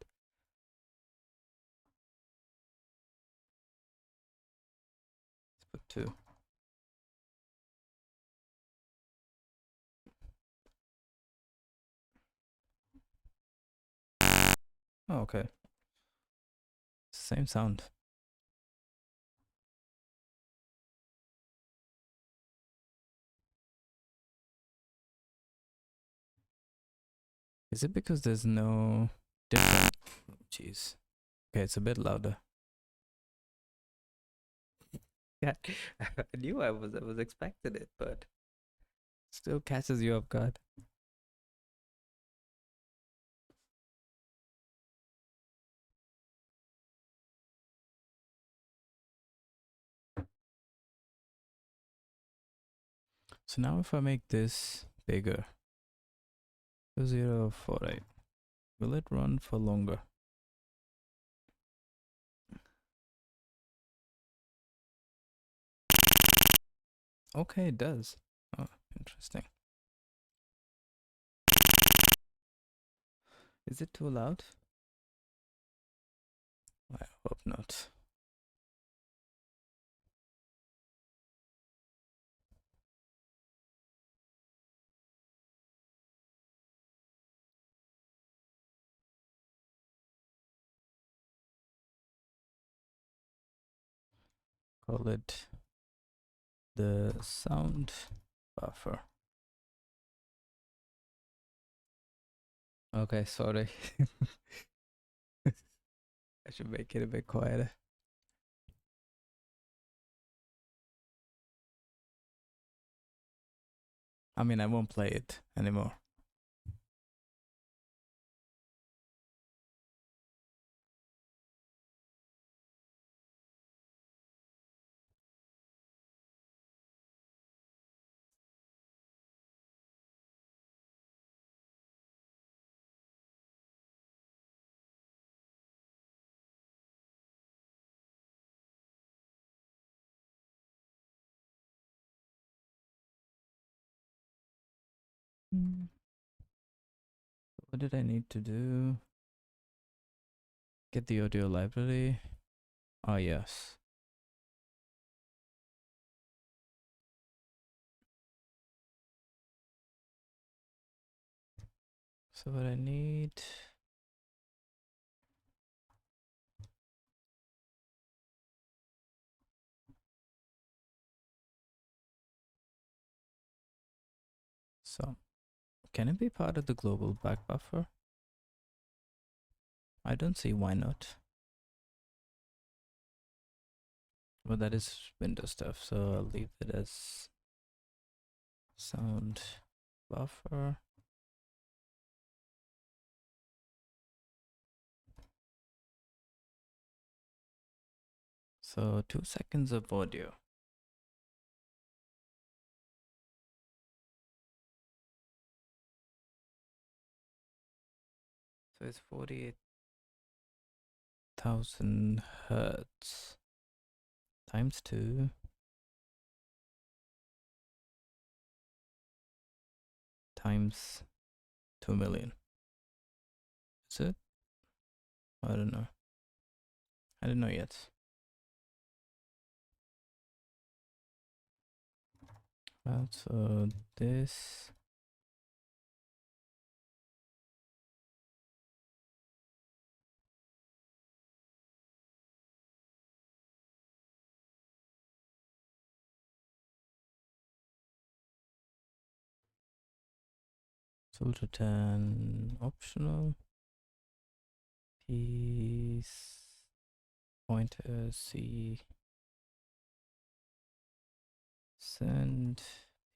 Let's put 2. Oh, okay. Same sound. Is it because there's no different? Jeez. Okay, it's a bit louder. Yeah, I knew I was expecting it, but still catches you off guard. So now if I make this bigger, 2048, will it run for longer? Okay, it does. Oh, interesting. Is it too loud? I hope not. Call it the sound buffer. Okay, sorry. I should make it a bit quieter. I mean, I won't play it anymore. What did I need to do? Get the audio library. Oh, yes. So what I need... So, can it be part of the global back buffer? I don't see why not. Well, that is Windows stuff, so I'll leave it as sound buffer. So 2 seconds of audio. So it's 48,000 hertz times 2 times 2 million. Is it? I don't know. I don't know yet. So this filter 10 optional piece pointer C send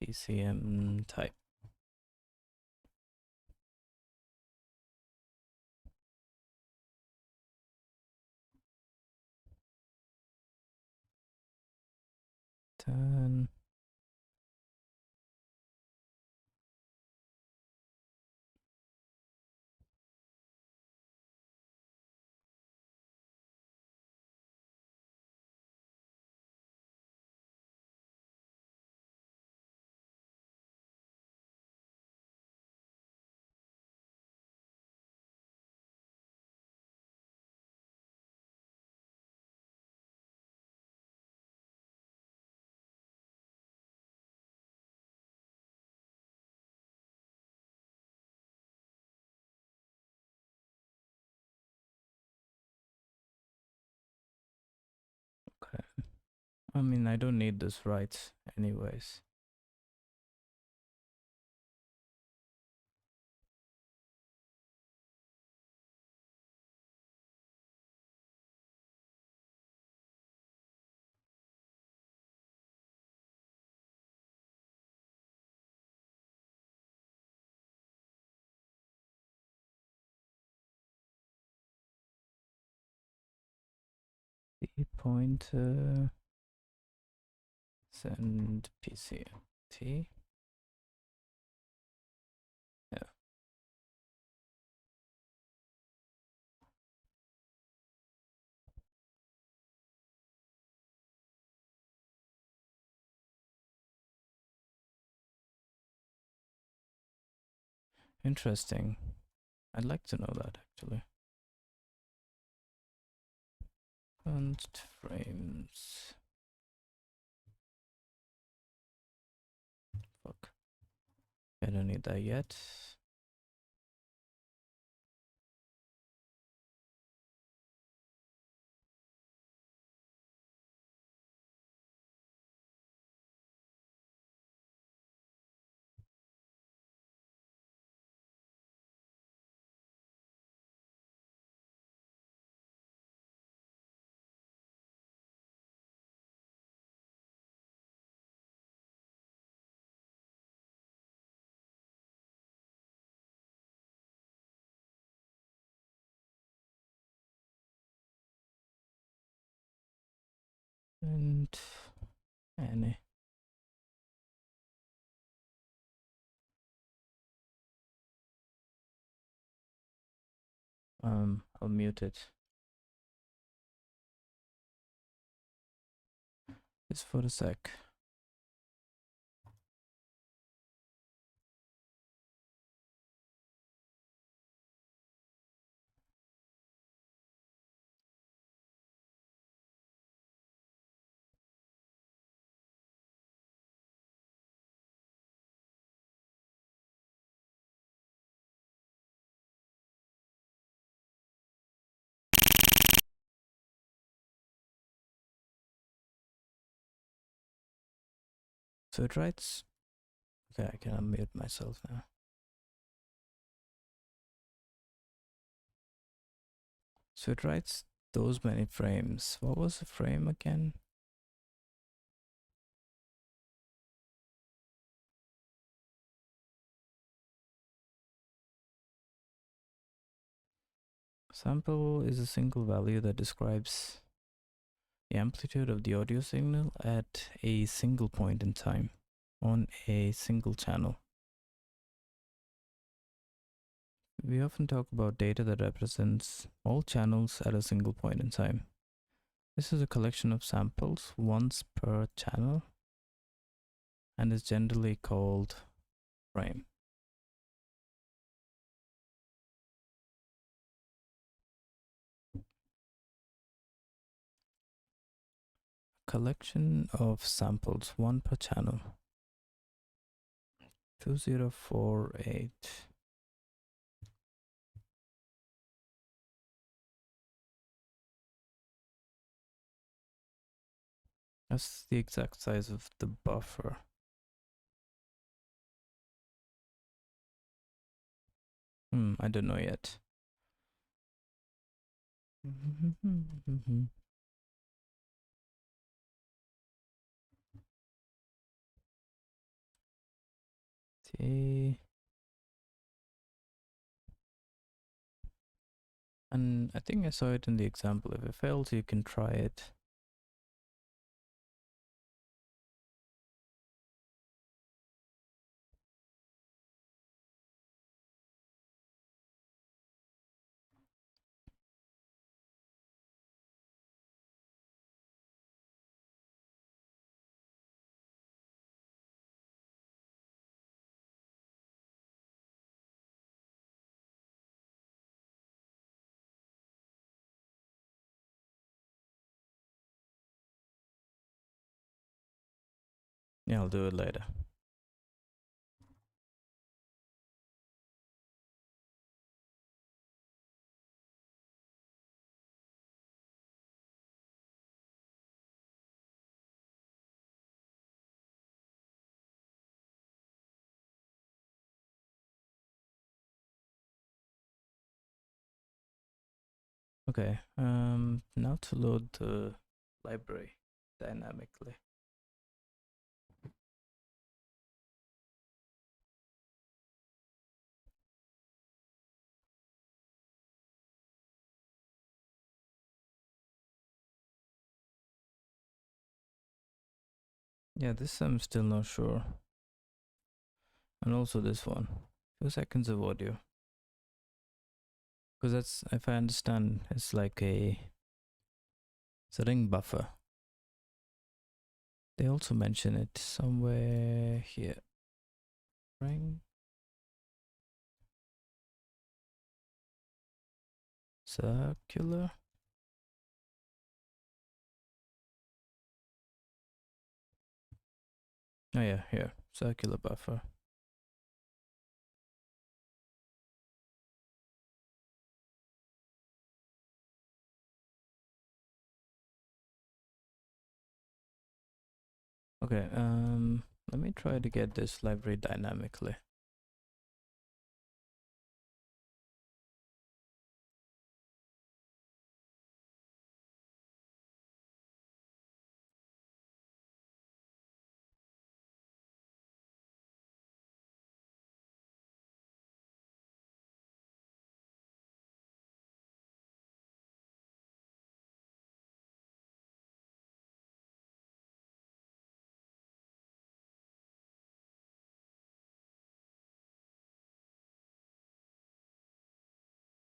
PCM type. Ten. Okay. I mean, I don't need this rights anyways. The pointer send PCT. Yeah. Interesting. I'd like to know that actually. Const frames. Fuck. I don't need that yet. And Annie. I'll mute it. Just for a sec. So it writes. Okay, I can unmute myself now. So it writes those many frames. What was the frame again? Sample is a single value that describes the amplitude of the audio signal at a single point in time on a single channel. We often talk about data that represents all channels at a single point in time. This is a collection of samples, once per channel, and is generally called frame. Collection of samples, one per channel. 2048. That's the exact size of the buffer. I don't know yet. Okay. And I think I saw it in the example. If it fails, you can try it. Yeah, I'll do it later. Okay, now to load the library dynamically. Yeah, this I'm still not sure. And also this one. 2 seconds of audio. Because that's, if I understand, it's like it's a ring buffer. They also mention it somewhere here. Ring. Circular. Oh yeah, here, circular buffer. Okay, let me try to get this library dynamically.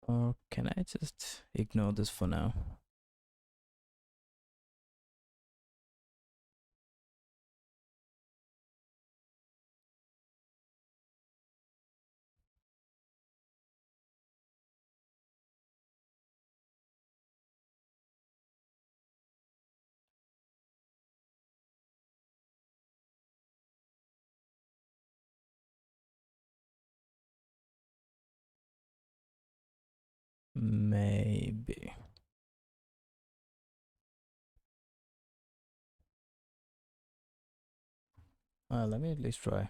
Or can I just ignore this for now? Maybe. Let me at least try.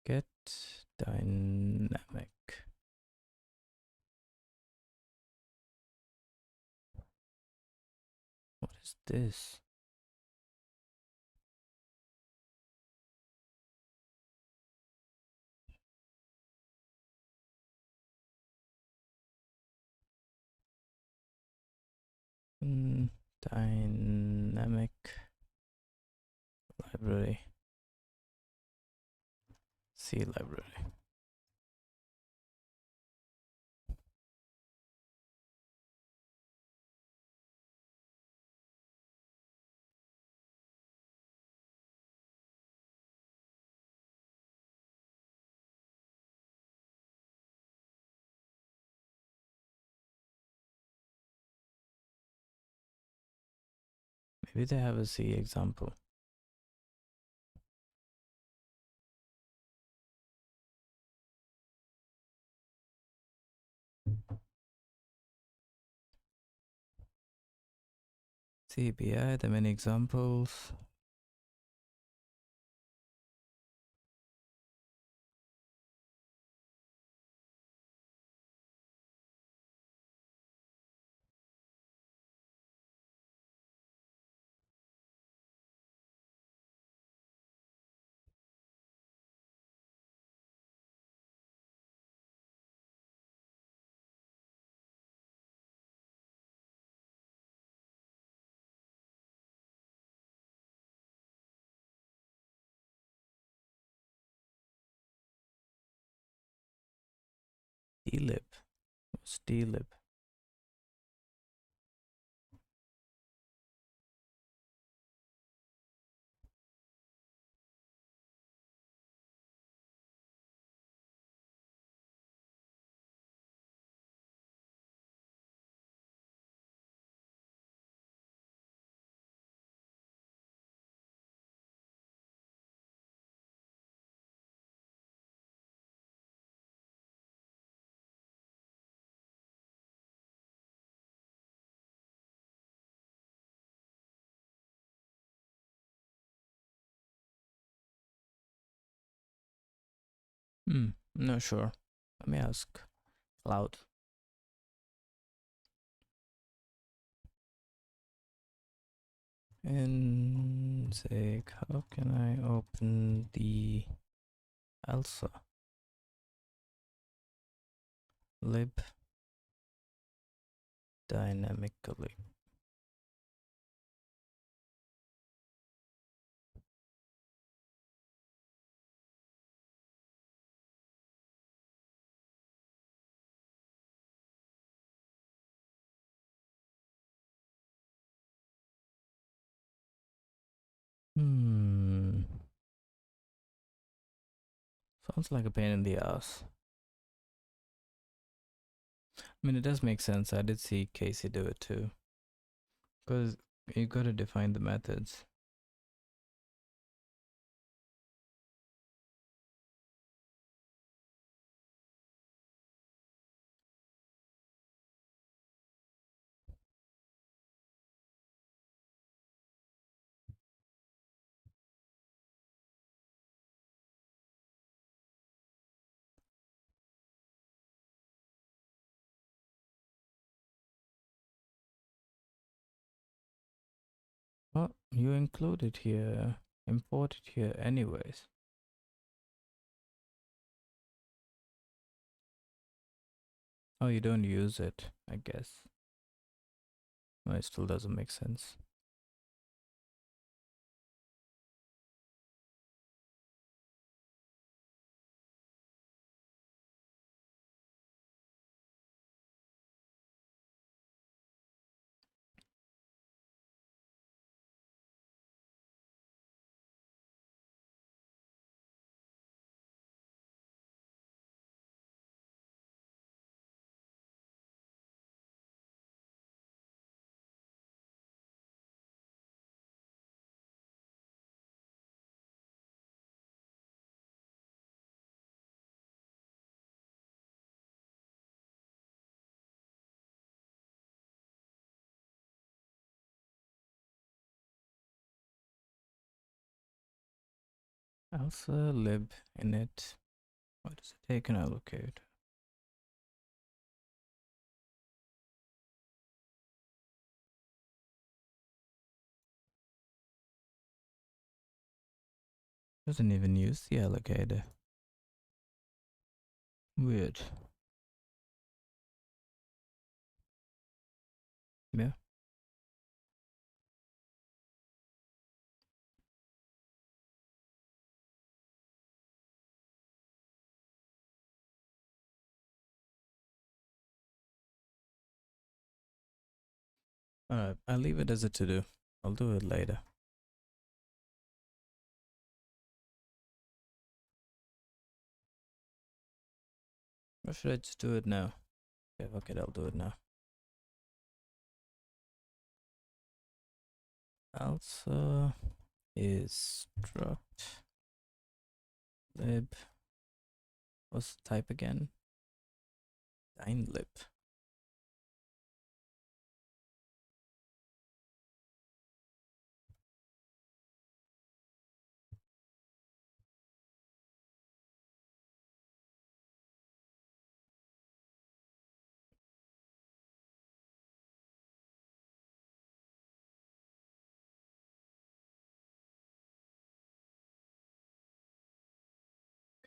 Get dynamic. What is this? Dynamic library. C library. Maybe they have a C example. CBI, the many examples. dlib. What's dlib? Not sure. Let me ask Cloud. And say, how can I open the ALSA lib dynamically? Hmm. Sounds like a pain in the ass. I mean, it does make sense. I did see Casey do it too. Because you gotta define the methods. Well, you include it here, import it here anyways. Oh, you don't use it, I guess. No, it still doesn't make sense. ALSA lib init. What does it take and allocate? Doesn't even use the allocator. Weird. Yeah. Alright, I'll leave it as a to do. I'll do it later. Or should I just do it now? Okay, fuck it, I'll do it now. ALSA is struct lib. What's the type again? Lib.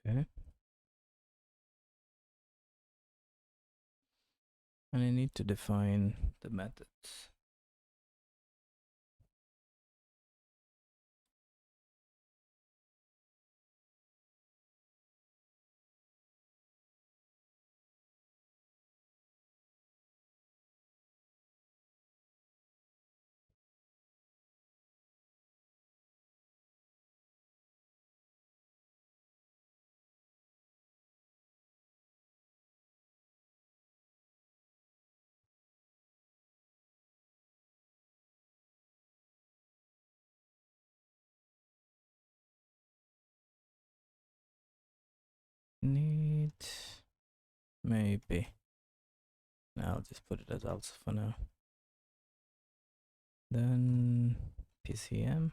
Okay. And I need to define the methods. Need maybe. Now I'll just put it as ALSA for now. Then PCM.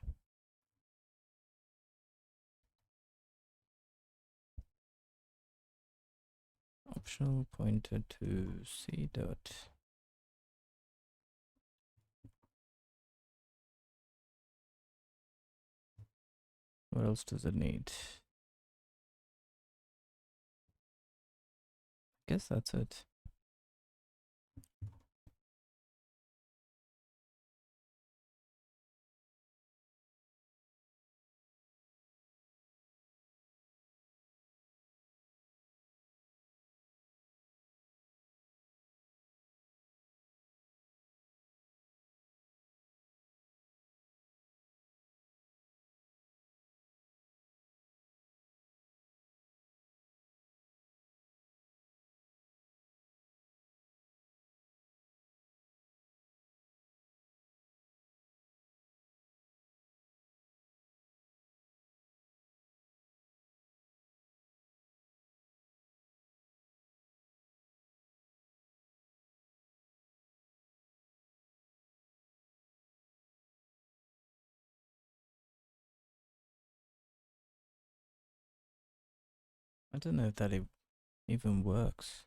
Optional pointer to C dot. What else does it need? Guess that's it. I don't know if that even works.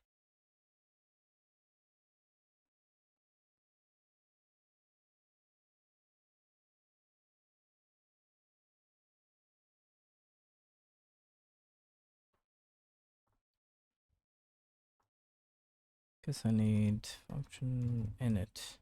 Guess I need function init.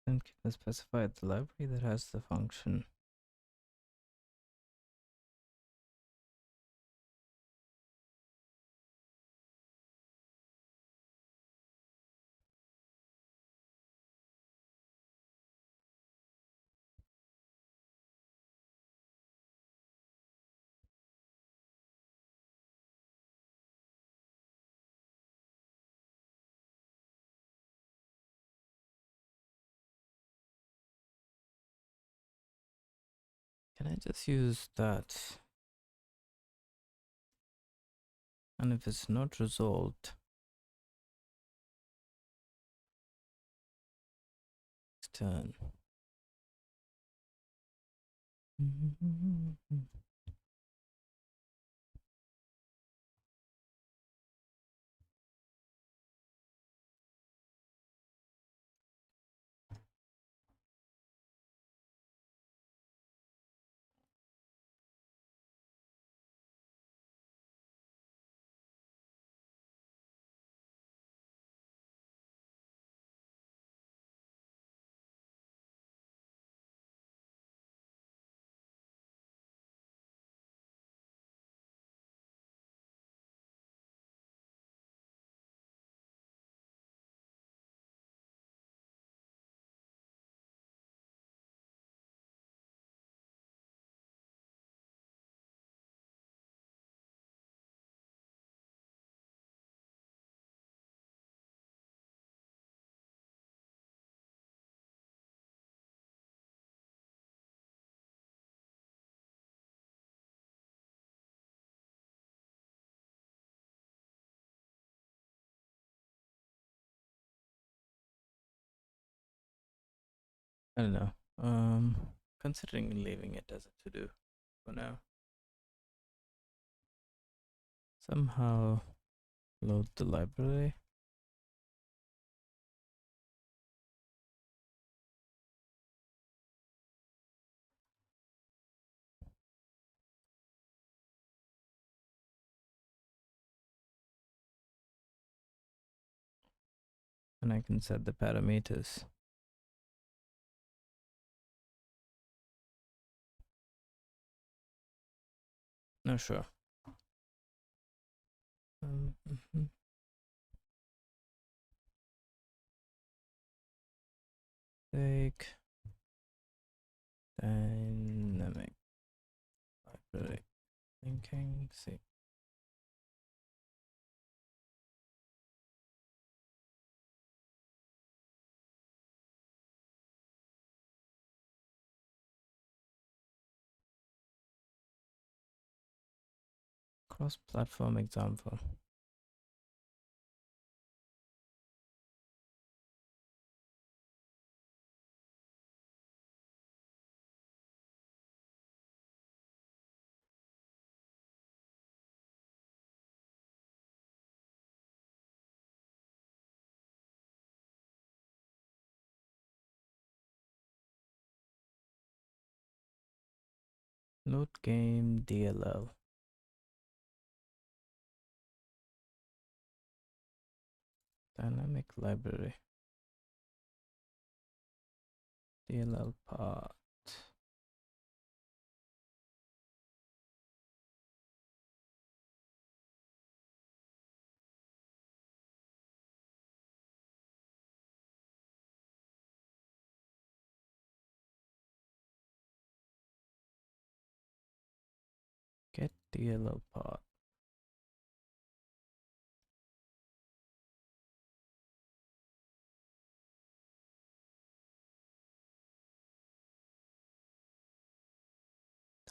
And can I specify the library that has the function? Can I just use that? And if it's not resolved, it's turn. I don't know. Considering leaving it as a to-do for now. Somehow load the library. And I can set the parameters. No, sure. Take dynamic library linking. See. Cross-platform example. Load game DLL. Dynamic library. DLL part. Get DLL part.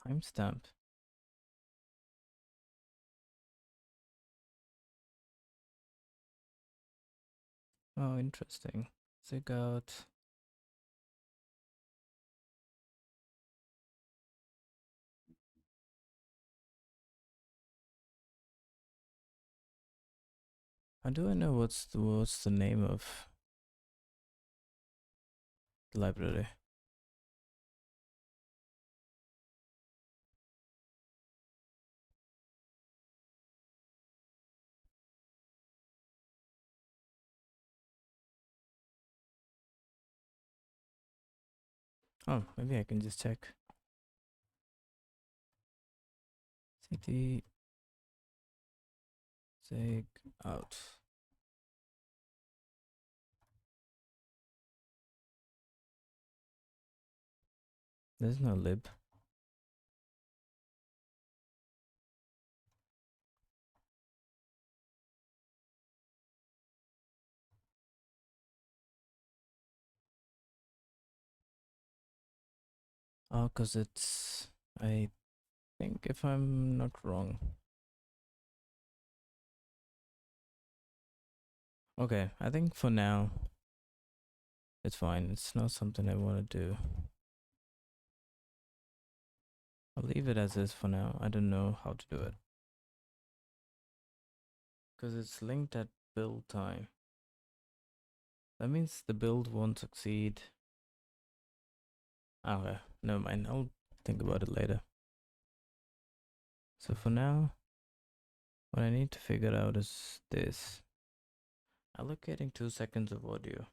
Timestamp. Oh, interesting. Zig out. How do I know what's the name of the library? Oh, maybe I can just check. City Zig out. There's no lib. Oh, cause it's, I think if I'm not wrong. Okay, I think for now it's fine. It's not something I want to do. I'll leave it as is for now. I don't know how to do it. Because it's linked at build time. That means the build won't succeed. Okay, never mind. I'll think about it later. So for now, what I need to figure out is this. Allocating 2 seconds of audio.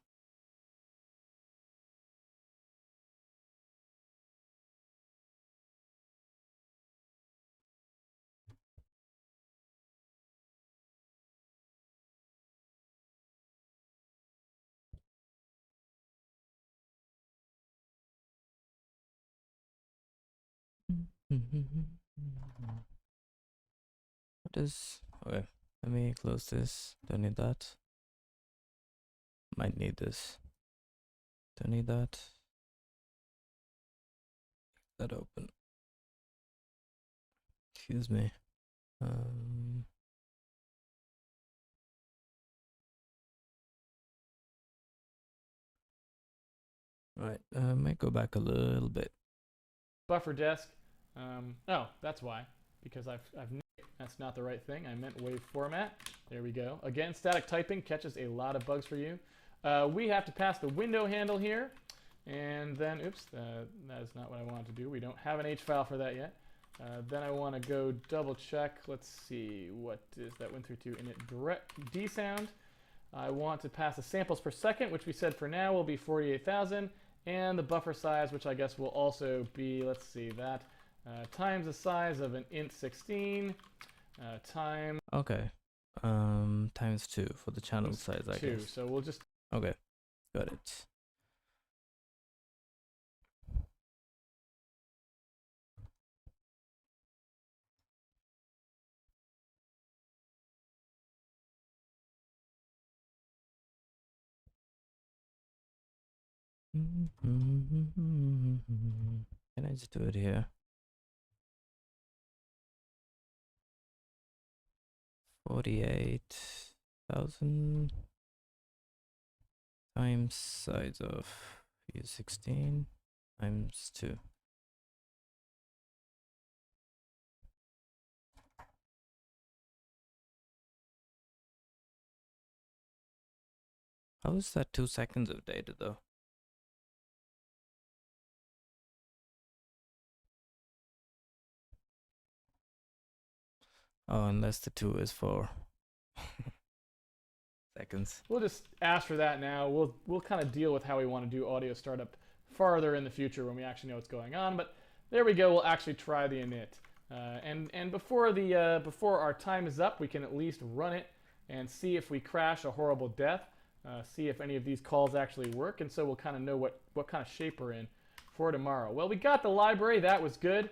What is, okay, let me close this. Don't need that. Might need this. Don't need that. That open. Excuse me. Right, might go back a little bit. Buffer desk. Oh, that's why. Because I've that's not the right thing. I meant wave format. There we go. Again, static typing catches a lot of bugs for you. We have to pass the window handle here. And then, oops, that is not what I wanted to do. We don't have an H file for that yet. Then I want to go double check. Let's see, what is that went through to init direct D sound. I want to pass the samples per second, which we said for now will be 48,000. And the buffer size, which I guess will also be, let's see, that times the size of an int 16 times. Okay. Times 2 for the channel size, I guess. So we'll just. Okay, got it. Can I just do it here? 48,000 times size of 16 times 2. How is that 2 seconds of data though? Oh, unless the 2 is for seconds. We'll just ask for that now. We'll kind of deal with how we want to do audio startup farther in the future when we actually know what's going on. But there we go. We'll actually try the init. And before our time is up, we can at least run it and see if we crash a horrible death. See if any of these calls actually work, and so we'll kind of know what kind of shape we're in for tomorrow. Well, we got the library. That was good.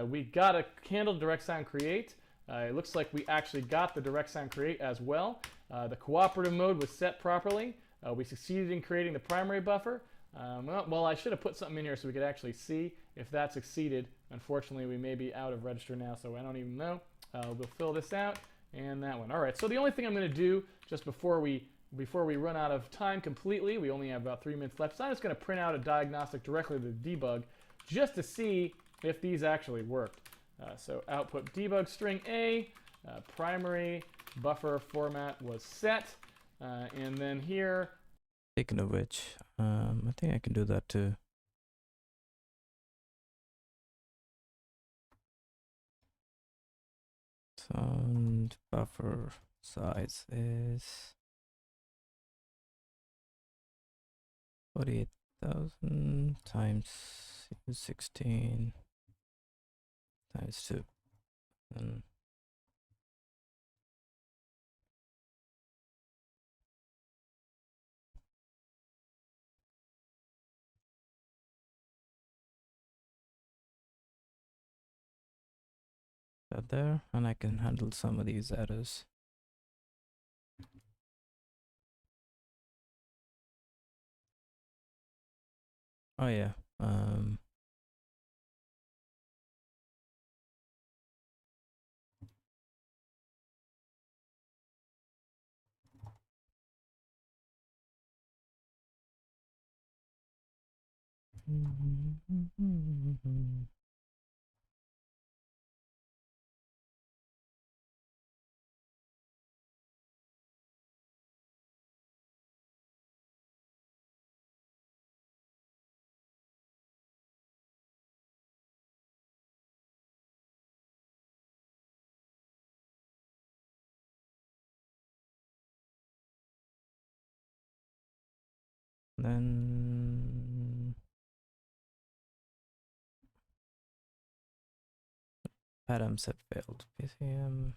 We got a handle direct sound create. It looks like we actually got the direct sound create as well. The cooperative mode was set properly. We succeeded in creating the primary buffer. Well, I should have put something in here so we could actually see if that succeeded. Unfortunately, we may be out of register now, so I don't even know. We'll fill this out and that one. All right, so the only thing I'm going to do just before we run out of time completely, we only have about 3 minutes left, so I'm just going to print out a diagnostic directly to the debug just to see if these actually worked. So output debug string A, primary buffer format was set, and then here. Speaking of which, I think I can do that too. Sound buffer size is 48,000 times 16 times 2. And that there, and I can handle some of these errors. Oh yeah, then params have failed. PCM.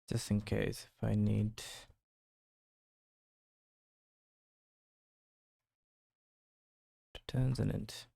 Just in case if I need returns an int.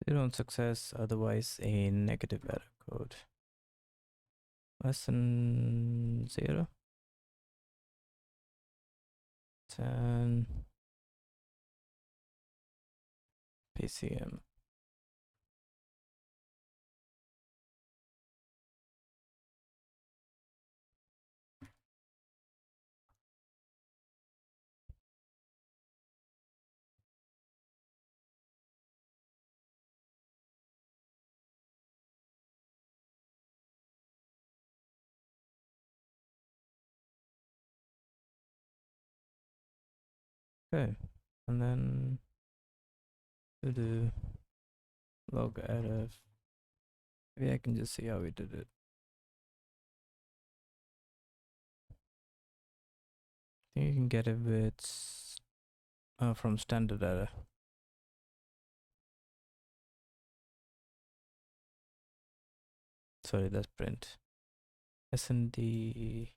Zero on success, otherwise a negative error code. Less than 0. 10 PCM. Okay, and then do log rf. Maybe I can just see how we did it. I think you can get it with from standard error. Sorry, that's print. SND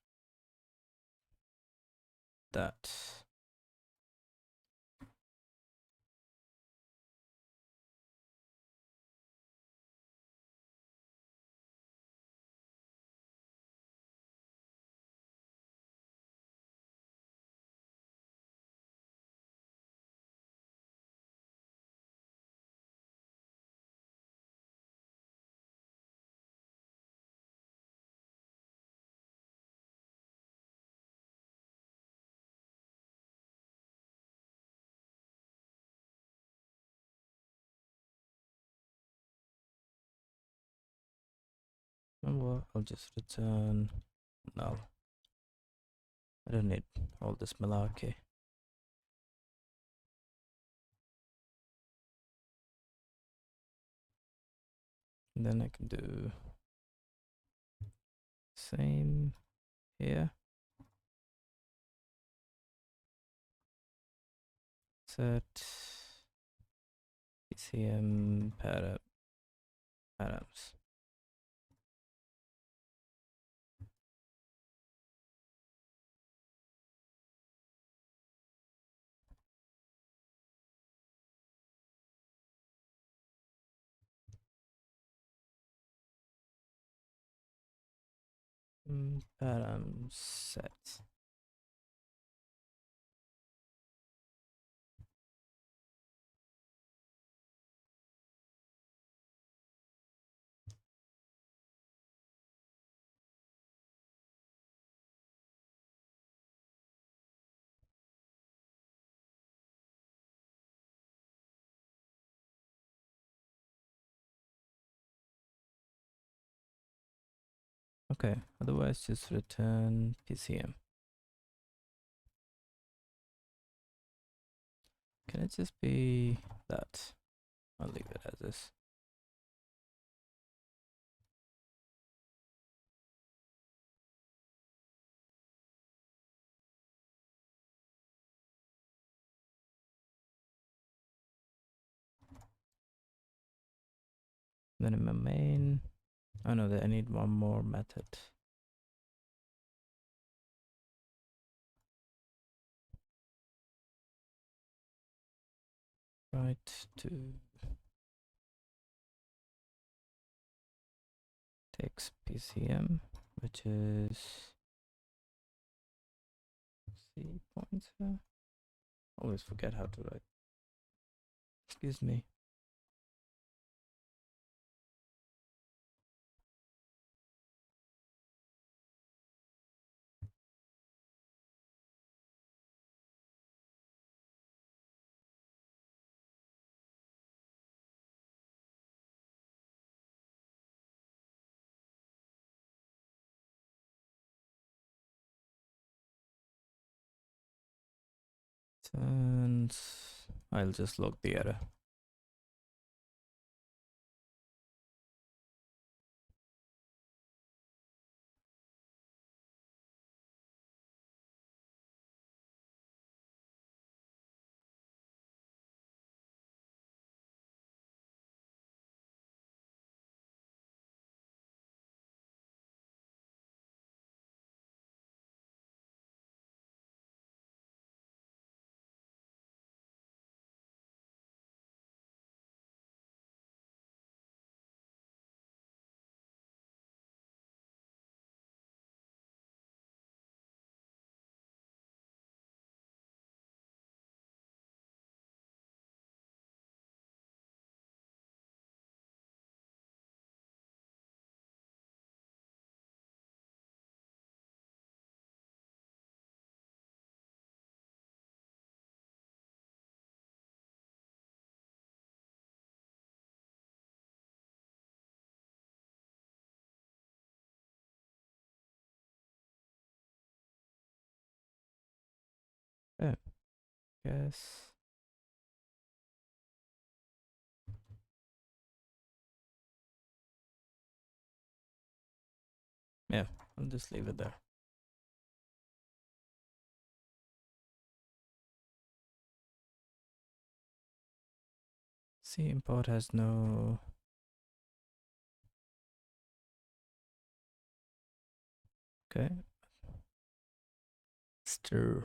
that. know what? I'll just return null. I don't need all this malarkey. And then I can do same here. Set PCM params. Param set. Okay, otherwise just return PCM. Can it just be that? I'll leave it as is. Then in my main, oh no, I need one more method. Right to text PCM, which is C pointer. Always forget how to write. Excuse me. And I'll just log the error. Yeah, guess. Yeah, I'll just leave it there. See, import has no. Okay. Stir.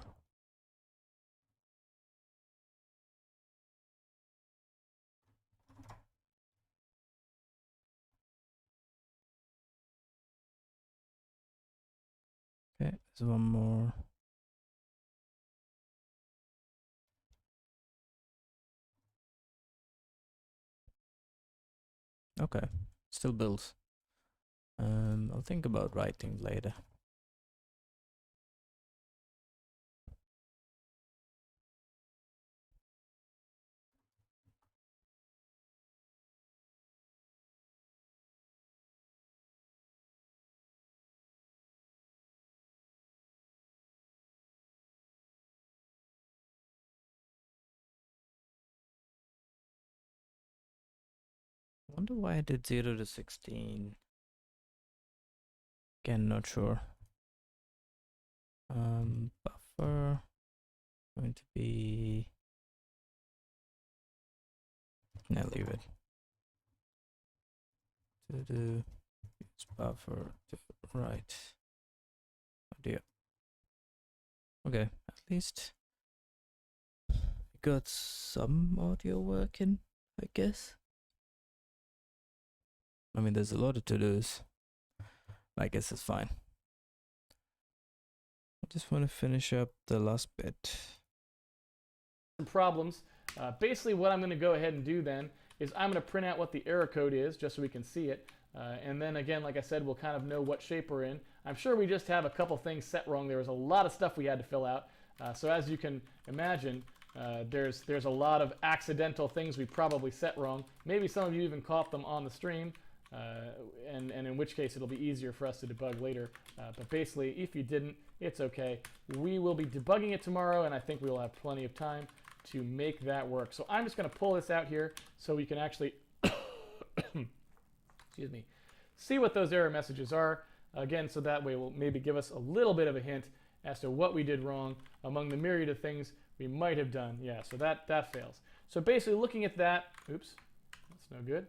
Okay, there's one more. Okay, still builds. I'll think about writing later. wonder why I did 0 to 16. Again, not sure. Buffer going to be. Now leave it. To do use buffer to right. Oh dear. Okay, at least we got some audio working, I guess. I mean, there's a lot of to-dos. I guess it's fine. I just want to finish up the last bit. Some problems. Basically, what I'm going to go ahead and do then is I'm going to print out what the error code is just so we can see it. And then again, like I said, we'll kind of know what shape we're in. I'm sure we just have a couple things set wrong. There was a lot of stuff we had to fill out. So as you can imagine, there's a lot of accidental things we probably set wrong. Maybe some of you even caught them on the stream. And in which case it'll be easier for us to debug later. But basically, if you didn't, it's okay. We will be debugging it tomorrow, and I think we will have plenty of time to make that work. So I'm just going to pull this out here so we can actually excuse me, see what those error messages are. Again, so that way will maybe give us a little bit of a hint as to what we did wrong among the myriad of things we might have done. Yeah, so that fails. So basically looking at that, oops, that's no good.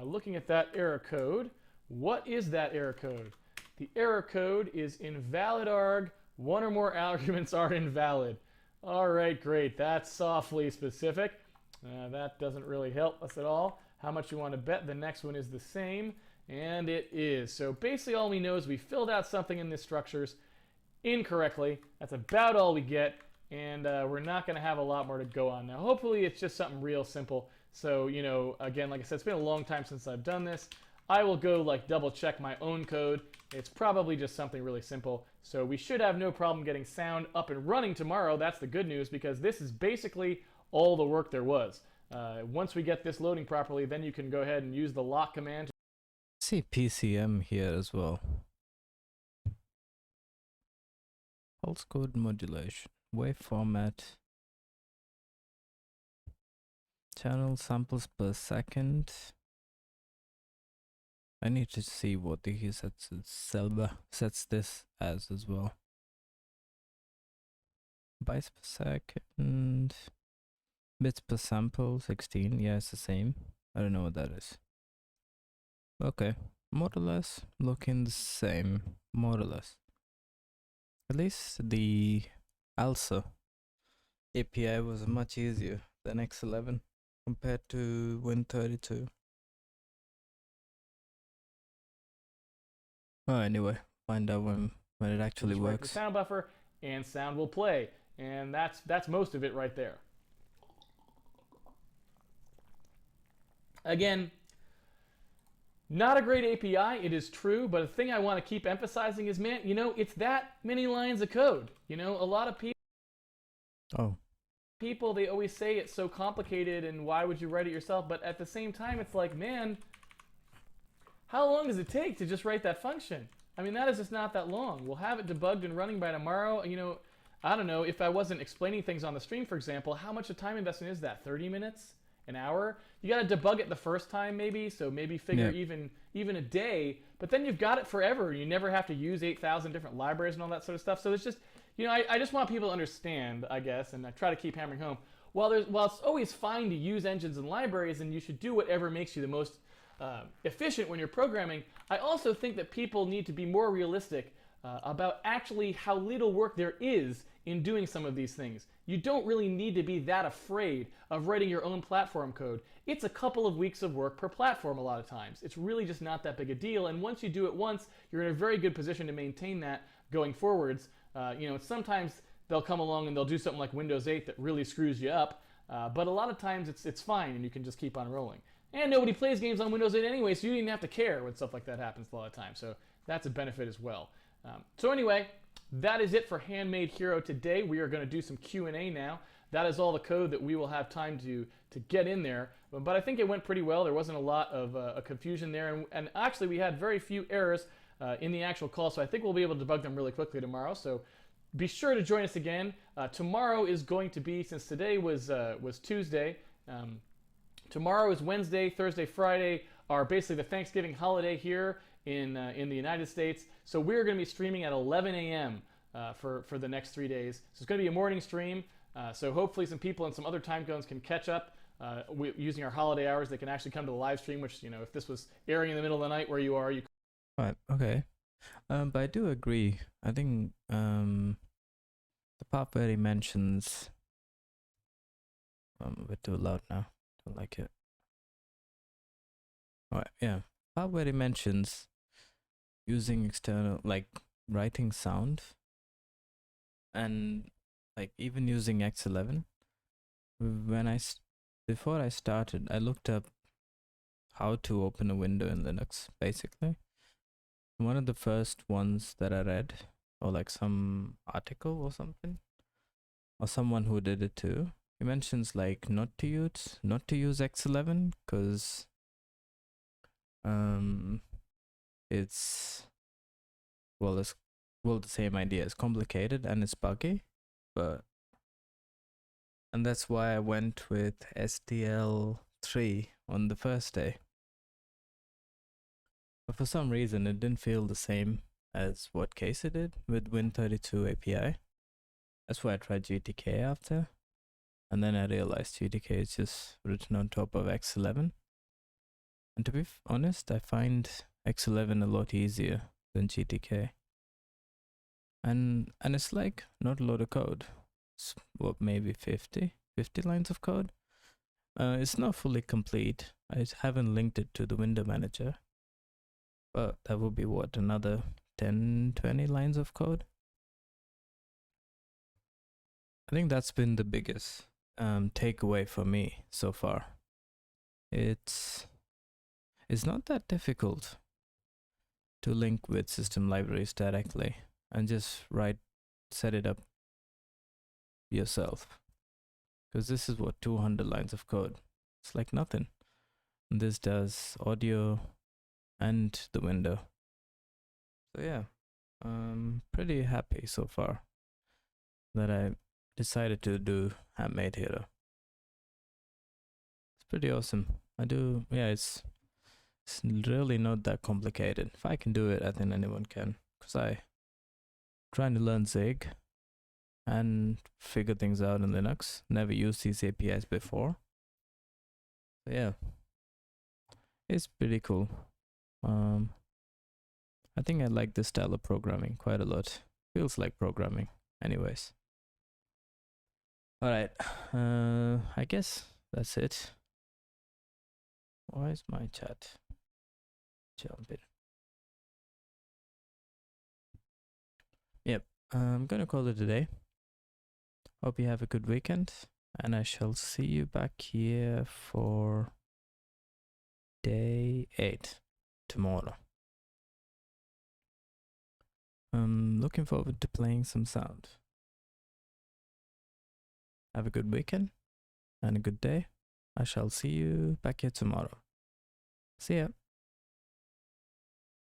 Looking at that error code, what is that error code? The error code is invalid arg, one or more arguments are invalid. All right, great, that's softly specific. That doesn't really help us at all. How much you want to bet the next one is the same? And it is. So basically all we know is we filled out something in the structures incorrectly. That's about all we get, and we're not going to have a lot more to go on now. Hopefully it's just something real simple. So, you know, again, like I said, it's been a long time since I've done this. I will go like double check my own code. It's probably just something really simple. So we should have no problem getting sound up and running tomorrow. That's the good news, because this is basically all the work there was. Once we get this loading properly, then you can go ahead and use the lock command. See PCM here as well. Pulse code modulation, wave format, channel samples per second. I need to see what he sets this as well. Bytes per second, bits per sample, 16. Yeah, it's the same. I don't know what that is. Okay, more or less looking the same, more or less. At least the ALSA API was much easier than X11 compared to Win32. Oh, anyway, find out when it actually works. The sound buffer and sound will play, and that's most of it right there. Again, not a great API, it is true, but the thing I want to keep emphasizing is, man, you know, it's that many lines of code. You know, a lot of people, they always say it's so complicated and why would you write it yourself? But at the same time, it's like, man, how long does it take to just write that function? I mean, that is just not that long. We'll have it debugged and running by tomorrow. You know, I don't know, if I wasn't explaining things on the stream, for example, how much a time investment is that? 30 minutes? An hour? You got to debug it the first time maybe, so maybe figure even a day, but then you've got it forever. You never have to use 8,000 different libraries and all that sort of stuff. So it's just, you know, I just want people to understand, I guess, and I try to keep hammering home, while it's always fine to use engines and libraries, and you should do whatever makes you the most efficient when you're programming, I also think that people need to be more realistic about actually how little work there is in doing some of these things. You don't really need to be that afraid of writing your own platform code. It's a couple of weeks of work per platform a lot of times. It's really just not that big a deal, and once you do it once, you're in a very good position to maintain that going forwards. You know, sometimes they'll come along and they'll do something like Windows 8 that really screws you up, but a lot of times it's fine and you can just keep on rolling. And nobody plays games on Windows 8 anyway, so you don't even have to care when stuff like that happens a lot of times. So that's a benefit as well. So anyway, that is it for Handmade Hero today. We are going to do some Q&A now. That is all the code that we will have time to get in there. But I think it went pretty well. There wasn't a lot of a confusion there. And actually, we had very few errors in the actual call. So I think we'll be able to debug them really quickly tomorrow. So be sure to join us again. Tomorrow is going to be, since today was Tuesday, tomorrow is Wednesday, Thursday, Friday are basically the Thanksgiving holiday here in the United States. So we're going to be streaming at 11 a.m. For the next 3 days. So it's going to be a morning stream. So hopefully some people in some other time zones can catch up using our holiday hours. They can actually come to the live stream, which, you know, if this was airing in the middle of the night where you are, you. Right. Okay. But I do agree. I think the part where he mentions a bit too loud now. Don't like it. Alright, yeah. Part where he mentions using external, like writing sound and like even using X11. Before I started, I looked up how to open a window in Linux, basically. One of the first ones that I read, or like some article or something, or someone who did it too, he mentions like not to use X11 because it's the same idea. It's complicated and it's buggy, and that's why I went with STL3 on the first day. But for some reason, it didn't feel the same as what Casey did with Win32 API. That's why I tried GTK after. And then I realized GTK is just written on top of X11. And to be honest, I find X11 a lot easier than GTK. And it's like not a lot of code. It's what, maybe 50 lines of code. It's not fully complete. I haven't linked it to the window manager. But that would be what, another 10-20 lines of code? I think that's been the biggest takeaway for me so far. It's not that difficult to link with system libraries directly and just set it up yourself. Because this is what, 200 lines of code. It's like nothing. And this does audio and the window. So yeah, I'm pretty happy so far that I decided to do Handmade Hero. It's pretty awesome. It's really not that complicated. If I can do it, I think anyone can. Because I'm trying to learn Zig and figure things out in Linux. Never used these APIs before. But yeah, it's pretty cool. I think I like this style of programming quite a lot. Feels like programming anyways. Alright, I guess that's it. Why is my chat jumping? Yep, I'm gonna call it a day. Hope you have a good weekend, and I shall see you back here for day 8 tomorrow. I'm looking forward to playing some sound. Have a good weekend and a good day. I shall see you back here tomorrow. See ya.